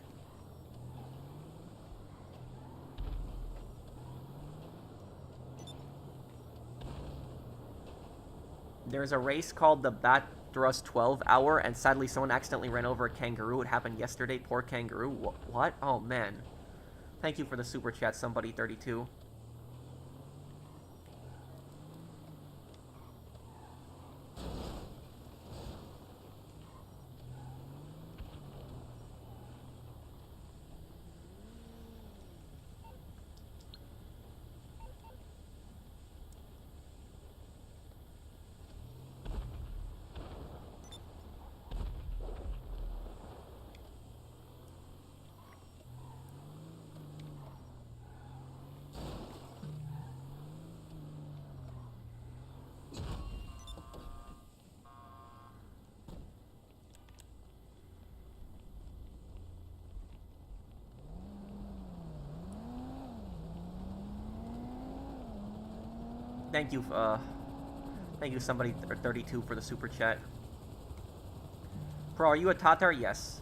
There's a race called the Bathurst 12 Hour, and sadly someone accidentally ran over a kangaroo. It happened yesterday. Poor kangaroo. What? Oh, man. Thank you for the super chat, somebody32. Thank you, somebody 32 for the super chat. Pro, are you a Tatar? Yes.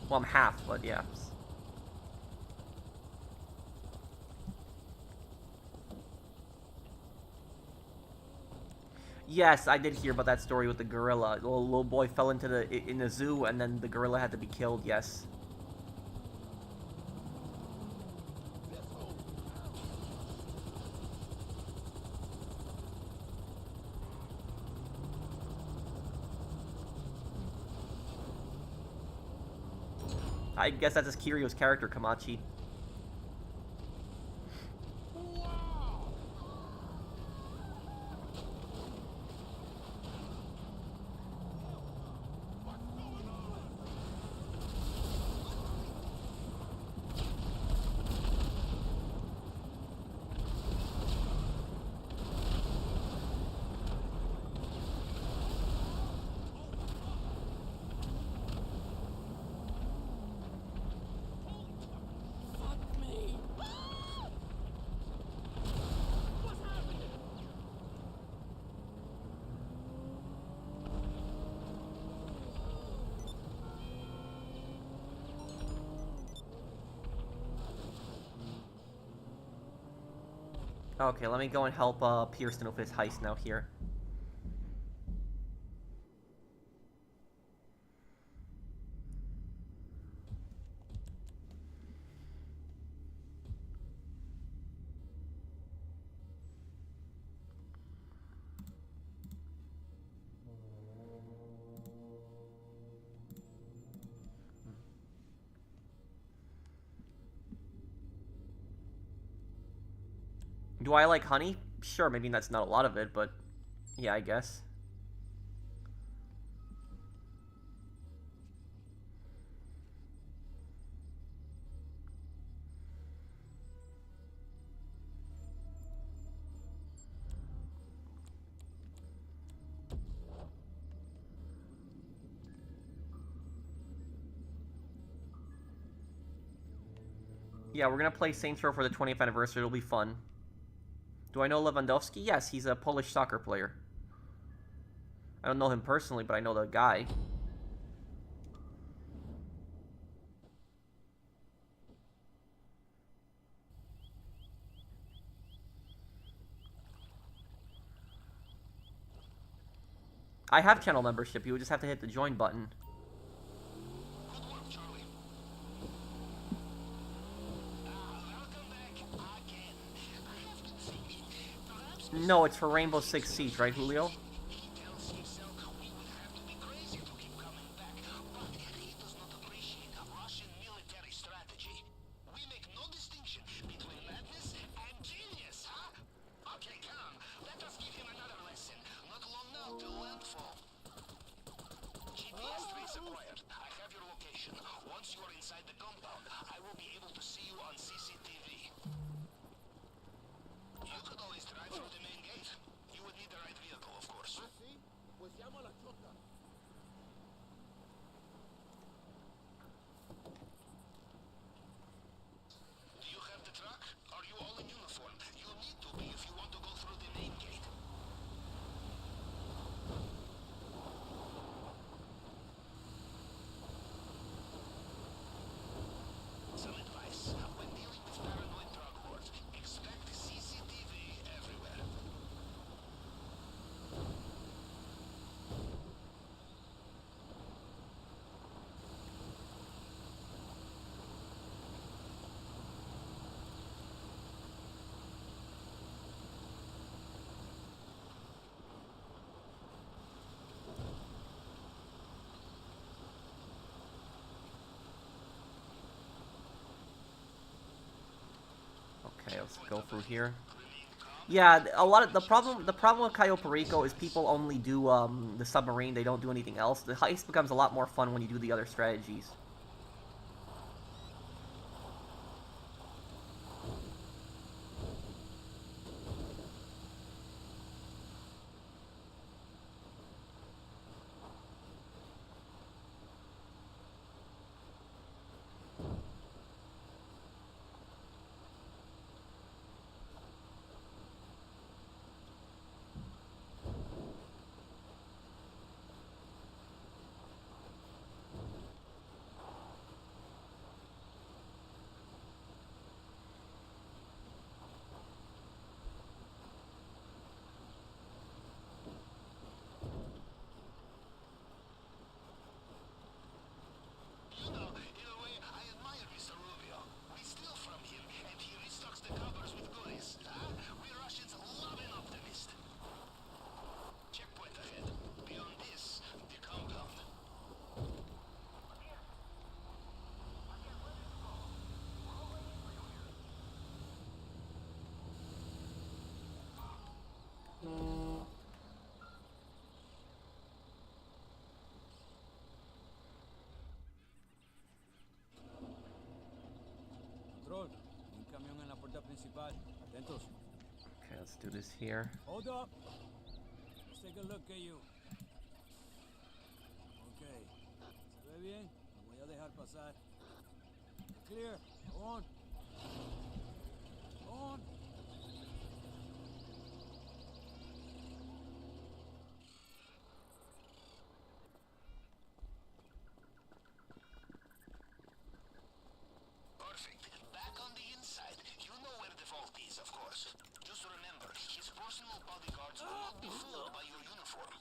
Well, I'm half, but yeah. Yes, I did hear about that story with the gorilla. The little boy fell into in the zoo, and then the gorilla had to be killed. Yes. I guess that's just Kirio's character, Kamachi. Okay, let me go and help Pearson with his heist now here. Do I like honey? Sure, maybe that's not a lot of it, but yeah, I guess. Yeah, we're gonna play Saints Row for the 20th anniversary. It'll be fun. Do I know Lewandowski? Yes, he's a Polish soccer player. I don't know him personally, but I know the guy. I have channel membership. You would just have to hit the join button. Good work, Charlie. Welcome back again. I have been thinking, perhaps No, it's for Rainbow Six Siege, right, Julio? he tells himself we would have to be crazy to keep coming back, but he does not appreciate Russian military strategy. We make no distinction between madness and genius, huh? Okay, come. Let us give him another lesson. Not long now till landfall. GPS trace acquired. I have your location. Once you are inside the compound, I will be able to see you on CCTV. You could always drive through the main gate. You would need the right vehicle, of course. Sí, pues llamo a la chota. Do you have the truck? Are you all in uniform? You need to be if you want to go through the main gate. Some advice. When dealing with paranoid drug lords, expect CCTV everywhere. Okay, let's go through here. Yeah, a lot of the problem with Cayo Perico is people only do the submarine. They don't do anything else. The heist becomes a lot more fun when you do the other strategies. You know, in a way, I admire Mr. Rubio. We steal from him, and he restocks the cupboards with goodies. Huh? We Russians love an optimist. Checkpoint ahead. Beyond this, the compound. Control. Un camión en la puerta principal. Atentos. Okay, let's do this here. Hold up. Let's take a look at you. Okay. ¿Se ve bien? Lo voy a dejar pasar. Clear. Go on. Go on. Perfect. Back on the inside. You know where the vault is, of course. Just remember, his personal bodyguards will not be fooled by your uniform.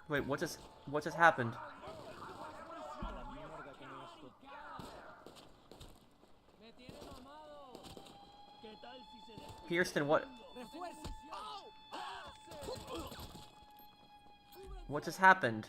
Wait, what just happened? Kirsten, what just happened?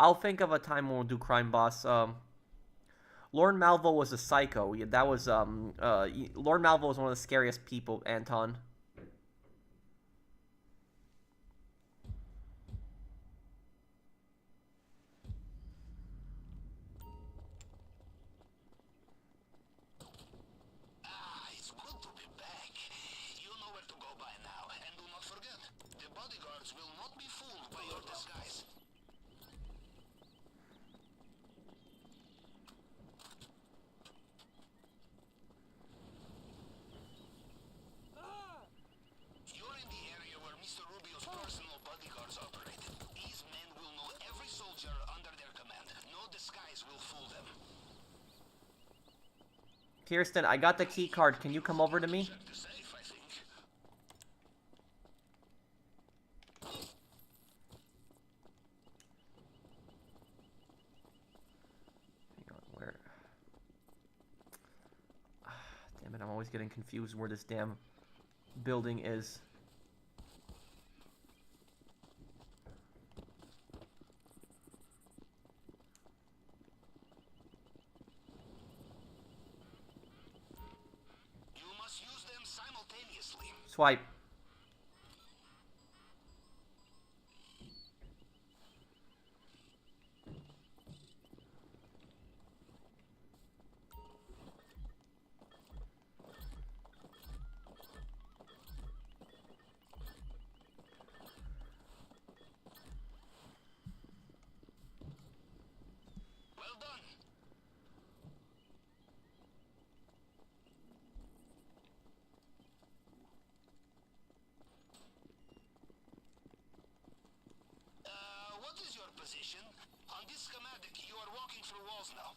I'll think of a time when we'll do Crime Boss. Lord Malvo was a psycho. Yeah, that was Lord Malvo was one of the scariest people, Anton. It's good to be back. You know where to go by now, and do not forget, the bodyguards will not be fooled by your disguise. You're in the area where Mr. Rubio's personal bodyguards operate. These men will know every soldier under their command. No disguise will fool them. Kirsten, I got the key card. Can you come over to me? Check the safe, I think. Hang on, where? Damn it, I'm always getting confused where this damn building is. You must use them simultaneously. Swipe. Well done. What is your position? On this schematic, you are walking through walls now.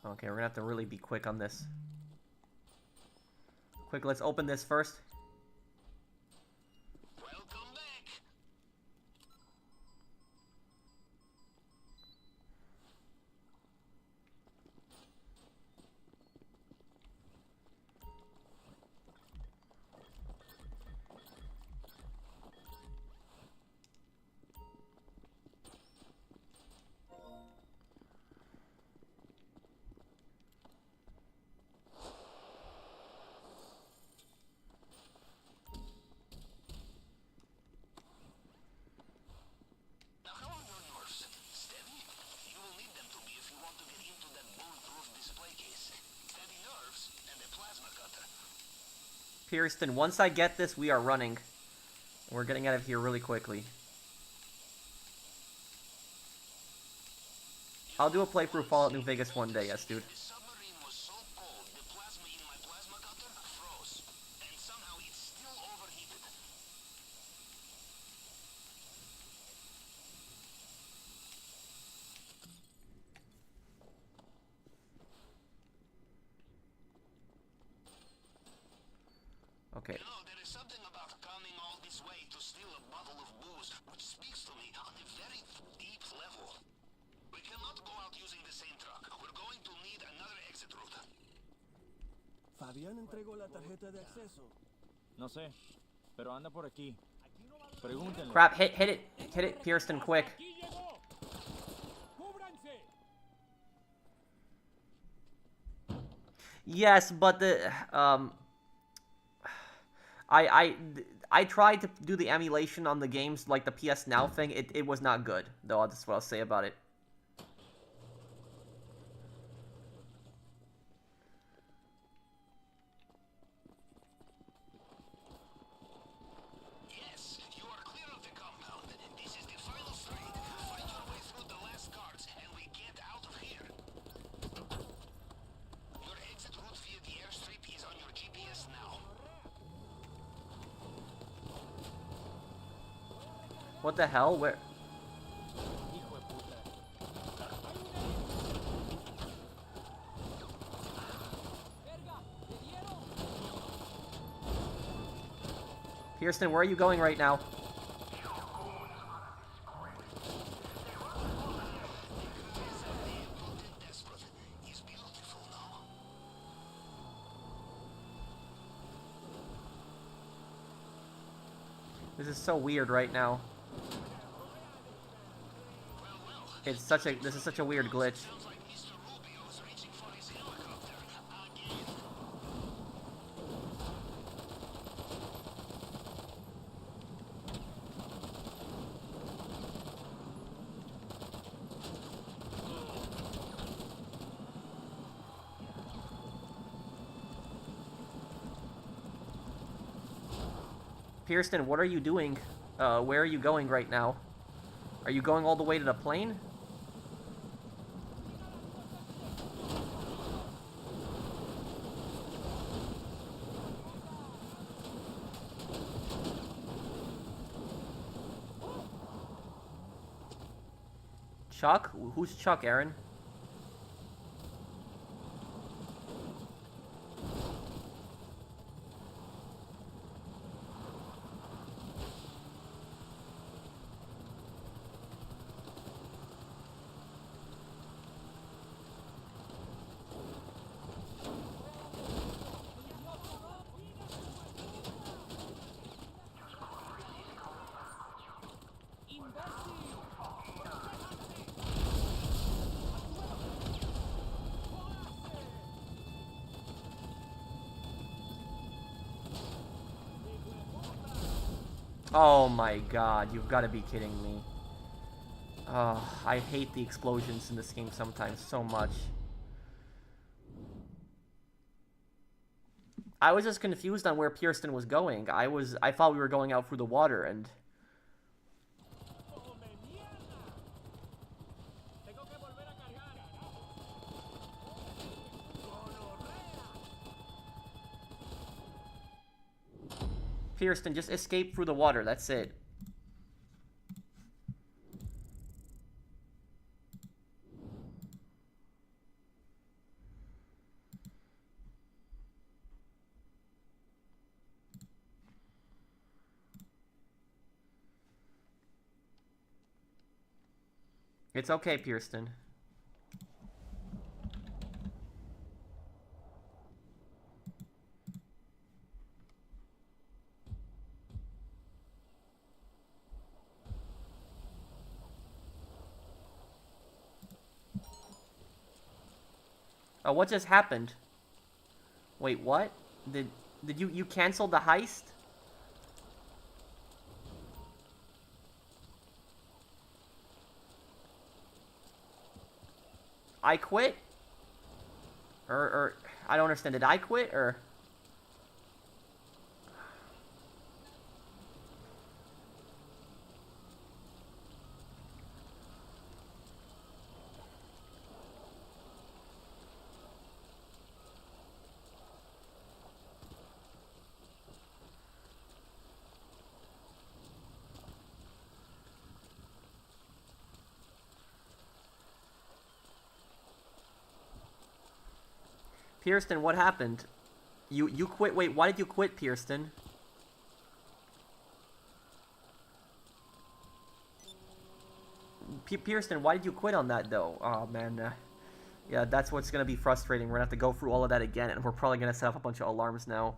Okay, we're gonna have to really be quick on this. Quick, let's open this first. Welcome back. Now, how are your nerves? Steady? You will need them to be if you want to get into that bulletproof display case. Steady nerves and a plasma cutter. Kirsten, once I get this, we are running. We're getting out of here really quickly. I'll do a playthrough Fallout New Vegas one day, yes, dude. The submarine was so cold, the plasma in my plasma cutter froze. And somehow it's still overheated. Okay. You know, there is something about coming all this way to steal a bottle of booze, which speaks to me on a very deep level. We cannot go out using the same truck. We're going to need another exit route. Fabián entregó la tarjeta de acceso. No sé, pero anda por aquí. Pregúntenle. Crap, hit it, Kirsten, quick. Yes, but the I tried to do the emulation on the games like the PS Now thing. It was not good, though. That's what I'll say about it. Yes, you are clear of the compound. This is the final street. Find your way through the last guards and we get out of here. Your exit route via the airstrip is on your GPS now. What the hell? Where? Hijo de puta. Kirsten, where are you going right now? This is so weird right now. This is such a weird glitch. Kirsten, what are you doing? Where are you going right now? Are you going all the way to the plane? Chuck? Who's Chuck, Aaron? Oh my god, you've got to be kidding me. Oh, I hate the explosions in this game sometimes so much. I was just confused on where Kirsten was going. I thought we were going out through the water and... Kirsten, just escape through the water, that's it. It's okay, Kirsten. Oh, what just happened? Wait, what? Did you cancel the heist? I quit? Or I don't understand. Did I quit or? Kirsten, what happened? You quit. Wait, why did you quit, Kirsten? Kirsten, why did you quit on that though? Oh man, yeah, that's what's gonna be frustrating. We're gonna have to go through all of that again, and we're probably gonna set up a bunch of alarms now.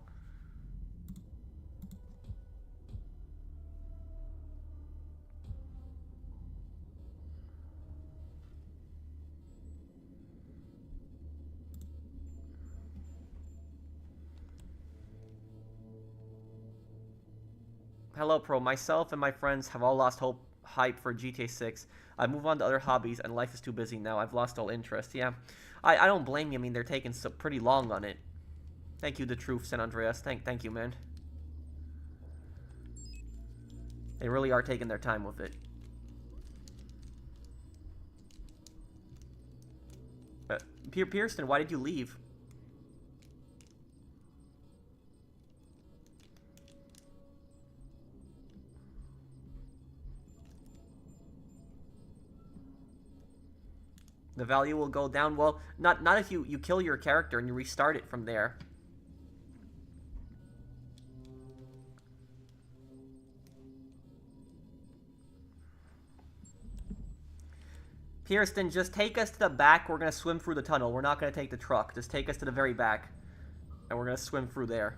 Hello, Pro. Myself and my friends have all lost hype for GTA 6. I've moved on to other hobbies, and life is too busy now. I've lost all interest. Yeah, I don't blame you. I mean, they're taking pretty long on it. Thank you, The Truth, San Andreas. Thank you, man. They really are taking their time with it. Pearson, why did you leave? The value will go down. Well, not if you kill your character and you restart it from there. Pierston, just take us to the back. We're gonna swim through the tunnel. We're not gonna take the truck. Just take us to the very back. And we're gonna swim through there.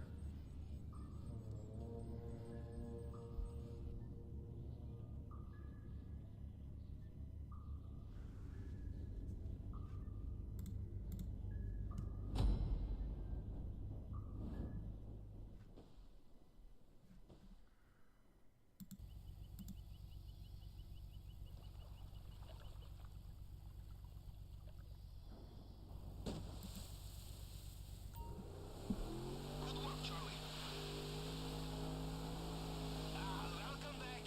Good work, Charlie. Welcome back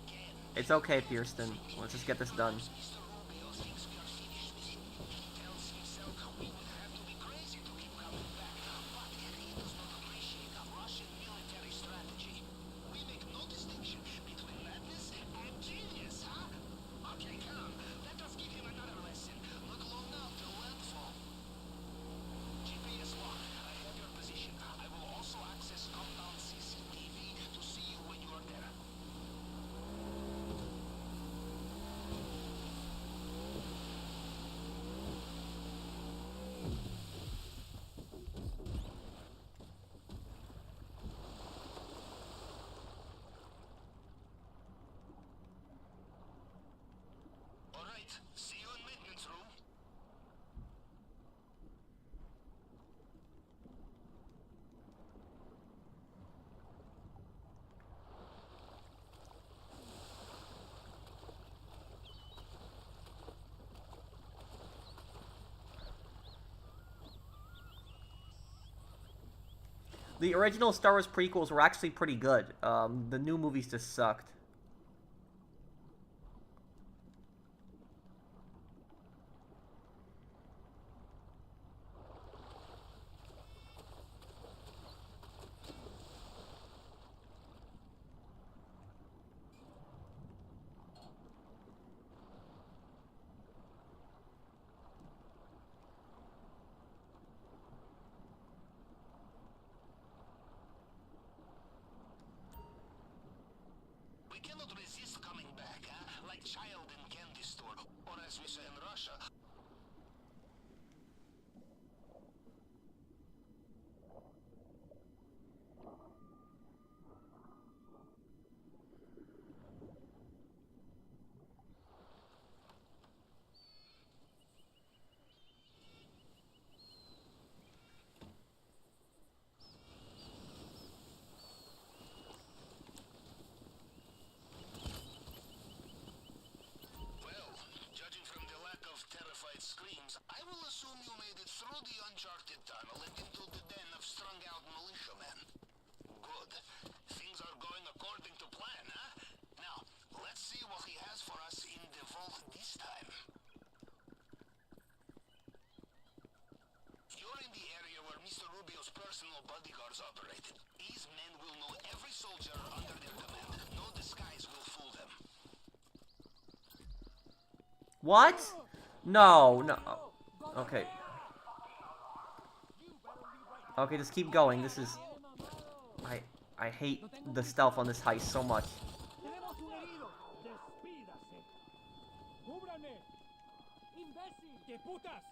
again. It's okay, Pierston. Let's just get this done. Mr. Rubio thinks we are finished with him. He tells himself we would have to be crazy to keep coming back. But he does not appreciate Russian military strategy. We make no distinction between madness and genius, huh? Okay, come. Let us give him another lesson. Look long enough to landfall. GPS lock. I have your position. I will also access compound CCTV to see you when you are there. All right. See you in maintenance room. The original Star Wars prequels were actually pretty good. The new movies just sucked. We cannot resist coming back, huh? Like child in candy store, or as we say in Russia. Well, judging from the lack of terrified screams, I will assume you made it through the uncharted tunnel and into the den of strung-out militiamen. Good. Things are going according to plan, huh? Now, let's see what he has for us in the vault this time. You're in the area where Mr. Rubio's personal bodyguards operated. These men will know every soldier under their command. No disguise will fool them. What? No, no. Okay. Okay, just keep going. This is... I hate the stealth on this heist so much. Tenemos un herido. Despídase. ¡Cúbranme! ¡Imbécil! ¡Qué putas!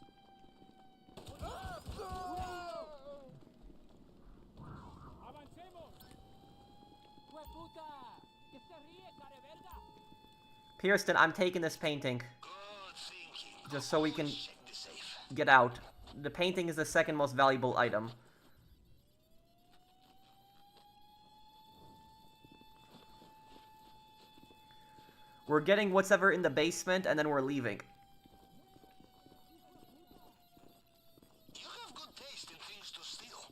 ¡Avancemos! ¡Fue puta! ¿Qué se ríe, careverga? Pierston, I'm taking this painting. Good thinking. Just so we can Check the safe. get out. The painting is the second most valuable item. We're getting what's ever in the basement, and then we're leaving. You have good taste in things to steal.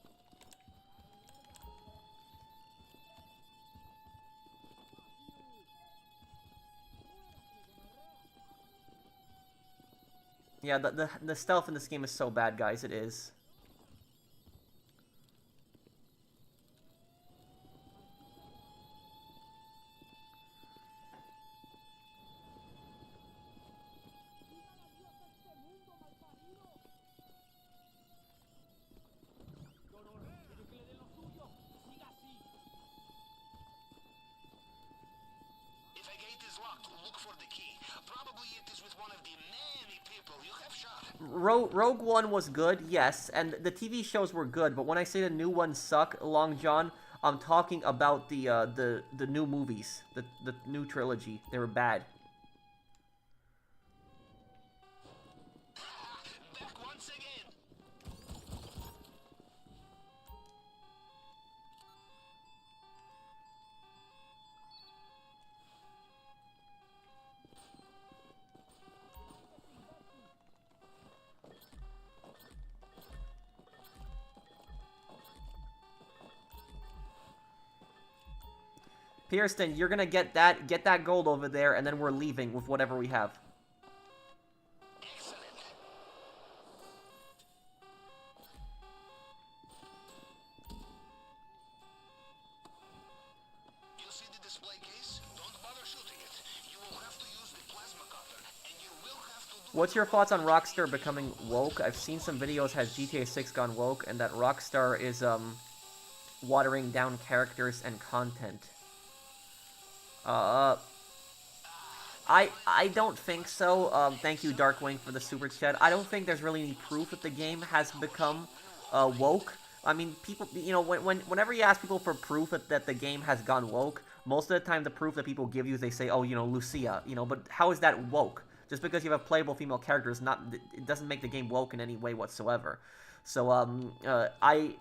Yeah, the stealth in this game is so bad, guys. It is. If a gate is locked, look for the key. Probably it is with one of the men Rogue One was good, yes, and the TV shows were good. But when I say the new ones suck, Long John, I'm talking about the new movies, the new trilogy. They were bad. Back once again. Pearson, you're gonna get that gold over there, and then we're leaving with whatever we have. Excellent. You see the display case? Don't bother shooting it. You will have to use the plasma cutter, and you will have to do... What's your thoughts on Rockstar becoming woke? I've seen some videos has GTA 6 gone woke, and that Rockstar is watering down characters and content. I don't think so. Thank you, Darkwing, for the super chat. I don't think there's really any proof that the game has become woke. I mean, people, you know, whenever you ask people for proof that the game has gone woke, most of the time the proof that people give you is they say, oh, you know, Lucia, you know, but how is that woke? Just because you have a playable female character is not, it doesn't make the game woke in any way whatsoever. So, I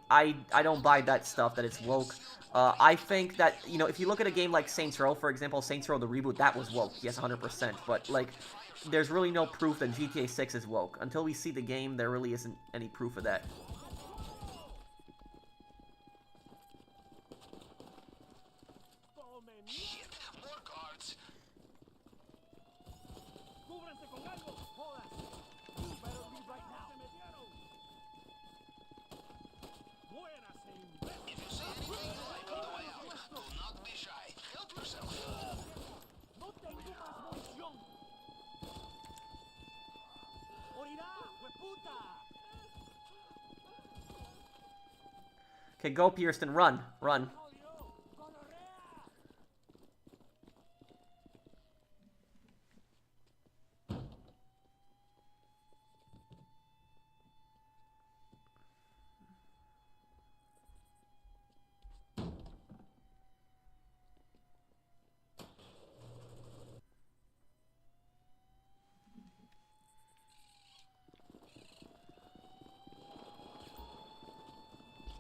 don't buy that stuff, that it's woke. I think that, you know, if you look at a game like Saints Row, for example, Saints Row the reboot, that was woke, yes, 100%, but, like, there's really no proof that GTA 6 is woke. Until we see the game, there really isn't any proof of that. Shit, more guards. ¡Cúbranse con algo! ¡Jodas! You better leave right now. ¡Muérase, imbécil! If you see anything you like on the way out, do not be shy. Help yourself. ¡No tengo más munición! ¡Morirá, hueputa! Okay, go, Pearson, run, run.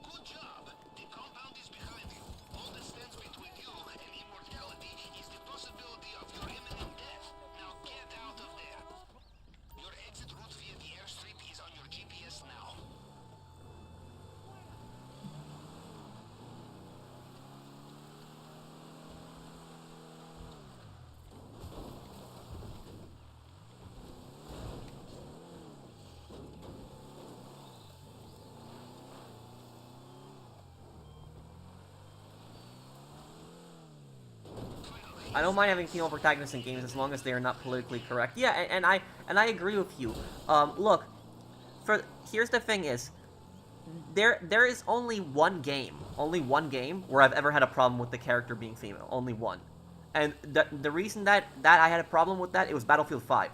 Good job. The compound is behind you. All that stands between you and immortality is the possibility of your imminent death. Now get out of there. Your exit route via the airstrip is on your GPS now. I don't mind having female protagonists in games as long as they are not politically correct. Yeah, and I agree with you. Look, here's the thing is, there is only one game where I've ever had a problem with the character being female. Only one, and the reason that I had a problem with that, it was Battlefield 5.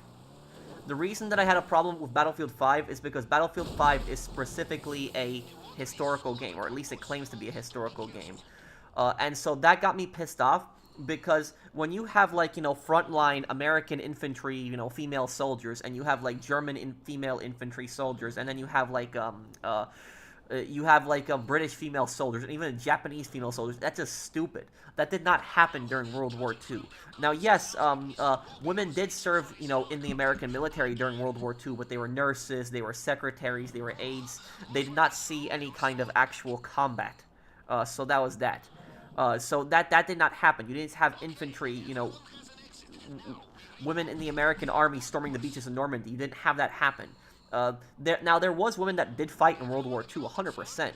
The reason that I had a problem with Battlefield 5 is because Battlefield 5 is specifically a historical game, or at least it claims to be a historical game, and so that got me pissed off. Because when you have, like, you know, frontline American infantry, you know, female soldiers, and you have, like, German female infantry soldiers, and then you have, like, British female soldiers, and even Japanese female soldiers, that's just stupid. That did not happen during World War II. Now, yes, women did serve, you know, in the American military during World War II, but they were nurses, they were secretaries, they were aides. They did not see any kind of actual combat. So that was that. So that did not happen. You didn't have infantry, you know, women in the American army storming the beaches of Normandy. You didn't have that happen. There was women that did fight in World War II, 100%.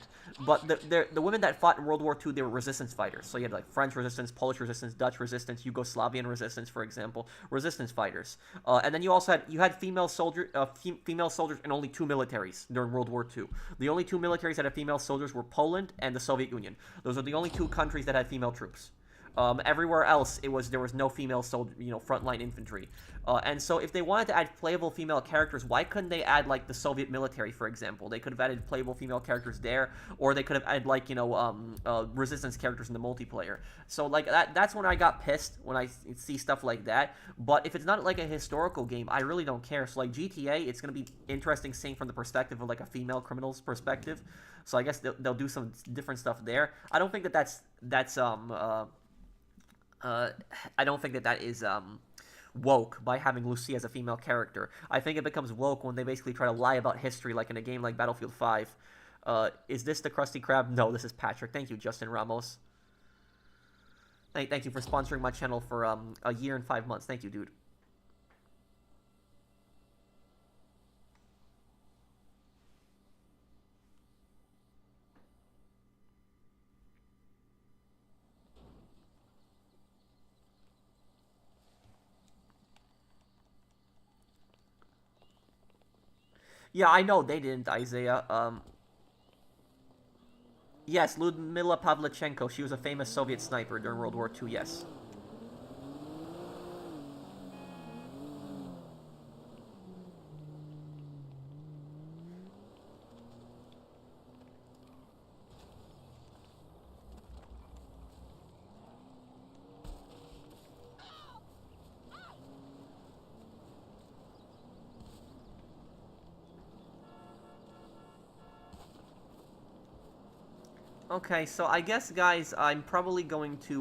But the women that fought in World War II, they were resistance fighters. So you had, like, French resistance, Polish resistance, Dutch resistance, Yugoslavian resistance, for example, resistance fighters. And then you also had female soldiers in only two militaries during World War II. The only two militaries that had female soldiers were Poland and the Soviet Union. Those are the only two countries that had female troops. Everywhere else, there was no female frontline infantry. And so if they wanted to add playable female characters, why couldn't they add, like, the Soviet military, for example? They could have added playable female characters there, or they could have added, like, resistance characters in the multiplayer. So, like, that's when I got pissed, when I see stuff like that. But if it's not, like, a historical game, I really don't care. So, like, GTA, it's going to be interesting seeing from the perspective of, like, a female criminal's perspective. So I guess they'll do some different stuff there. I don't think that I don't think that is woke by having Lucy as a female character. I think it becomes woke when they basically try to lie about history, like in a game like Battlefield 5. Is this the Krusty Krab? No, this is Patrick. Thank you, Justin Ramos. Thank you for sponsoring my channel for a year and 5 months. Thank you, dude. Yeah, I know they didn't, Isaiah. Yes, Ludmila Pavlichenko. She was a famous Soviet sniper during World War II, yes. Okay, so I guess, guys, I'm probably going to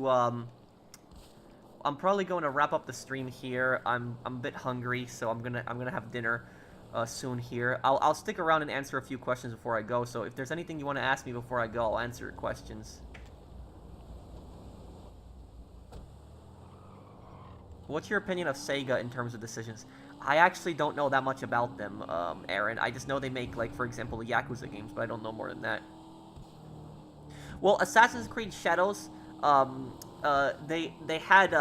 wrap up the stream here. I'm a bit hungry, so I'm gonna have dinner soon here. I'll stick around and answer a few questions before I go. So if there's anything you want to ask me before I go, I'll answer your questions. What's your opinion of Sega in terms of decisions? I actually don't know that much about them, Aaron. I just know they make, like, for example, the Yakuza games, but I don't know more than that. Well, Assassin's Creed Shadows, they had,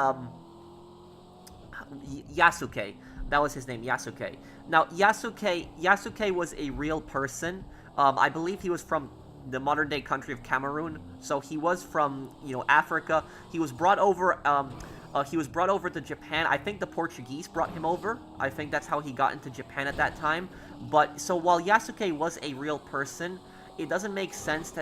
Yasuke. That was his name, Yasuke. Now, Yasuke was a real person. I believe he was from the modern-day country of Cameroon. So he was from, Africa. He was brought over, to Japan. I think the Portuguese brought him over. I think that's how he got into Japan at that time. But, so while Yasuke was a real person, it doesn't make sense to,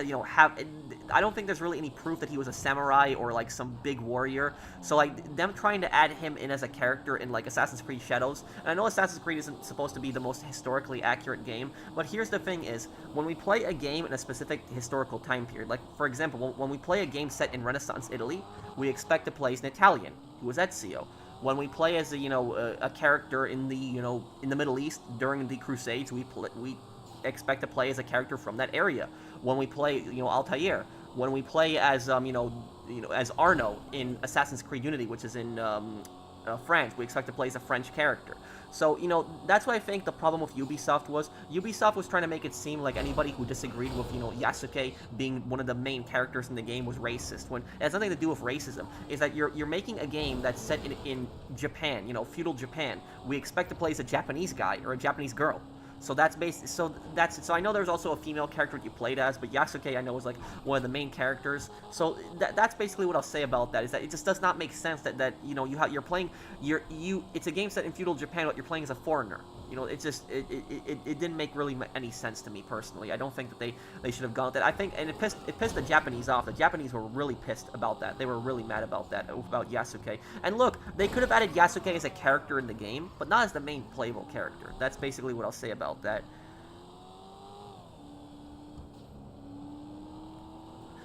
I don't think there's really any proof that he was a samurai or, like, some big warrior. So, like, them trying to add him in as a character in, like, Assassin's Creed Shadows, and I know Assassin's Creed isn't supposed to be the most historically accurate game, but here's the thing is, when we play a game in a specific historical time period, like, for example, when we play a game set in Renaissance Italy, we expect to play as an Italian, who was Ezio. When we play as a character in the, in the Middle East during the Crusades, we expect to play as a character from that area. When we play, Altair, when we play as, as Arno in Assassin's Creed Unity, which is in France, we expect to play as a French character. So, that's what I think the problem with Ubisoft was. Ubisoft was trying to make it seem like anybody who disagreed with, Yasuke being one of the main characters in the game was racist, when it has nothing to do with racism. Is that you're making a game that's set in Japan, feudal Japan. We expect to play as a Japanese guy or a Japanese girl. So that's so I know there's also a female character you played as, but Yasuke I know is like one of the main characters. So that's basically what I'll say about that, is that it just does not make sense that you're playing it's a game set in feudal Japan, but you're playing as a foreigner. It's just it didn't make really any sense to me personally. I don't think that they should have gone with that. I think, and it pissed the Japanese off. The Japanese were really pissed about that. They were really mad about that, about Yasuke. And look, they could have added Yasuke as a character in the game, but not as the main playable character. That's basically what I'll say about that.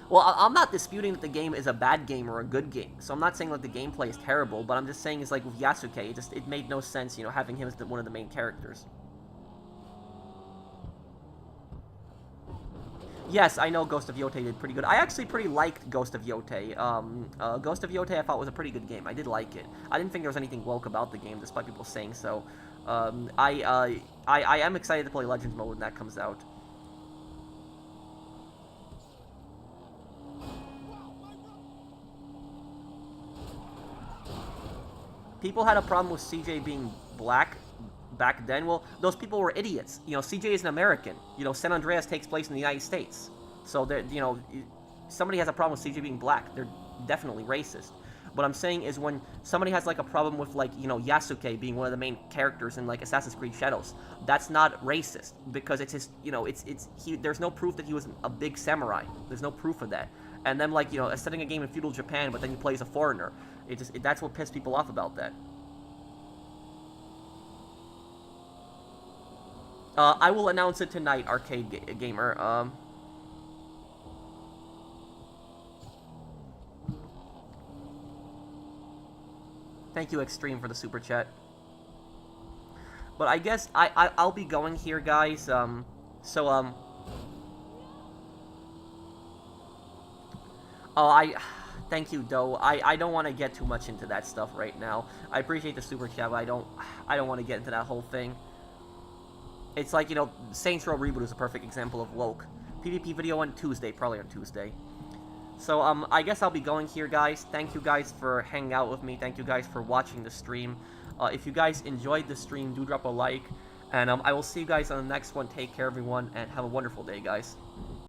Well, I'm not disputing that the game is a bad game or a good game, so I'm not saying that the gameplay is terrible, but I'm just saying it's like with Yasuke, it made no sense, having him as one of the main characters. Yes, I know Ghost of Yote did pretty good. I actually pretty liked Ghost of Yote. Ghost of Yote I thought was a pretty good game. I did like it. I didn't think there was anything woke about the game, despite people saying so. I am excited to play Legends mode when that comes out. People had a problem with CJ being black back then. Well, those people were idiots. CJ is an American. San Andreas takes place in the United States. So, somebody has a problem with CJ being black. definitely racist. What I'm saying is when somebody has like a problem with like, you know, Yasuke being one of the main characters in like Assassin's Creed Shadows, that's not racist because it's his, you know, there's no proof that he was a big samurai. There's no proof of that. And then like, you know, setting a game in feudal Japan, but then he plays a foreigner. That's what pissed people off about that. I will announce it tonight, Arcade Gamer. Thank you, Extreme, for the super chat. But I guess I'll be going here, guys. Thank you, Doe. I don't want to get too much into that stuff right now. I appreciate the super chat, but I don't want to get into that whole thing. It's like, you know, Saints Row Reboot is a perfect example of woke. PvP video on Tuesday, probably on Tuesday. So, I guess I'll be going here, guys. Thank you guys for hanging out with me. Thank you guys for watching the stream. If you guys enjoyed the stream, do drop a like. And I will see you guys on the next one. Take care, everyone, and have a wonderful day, guys.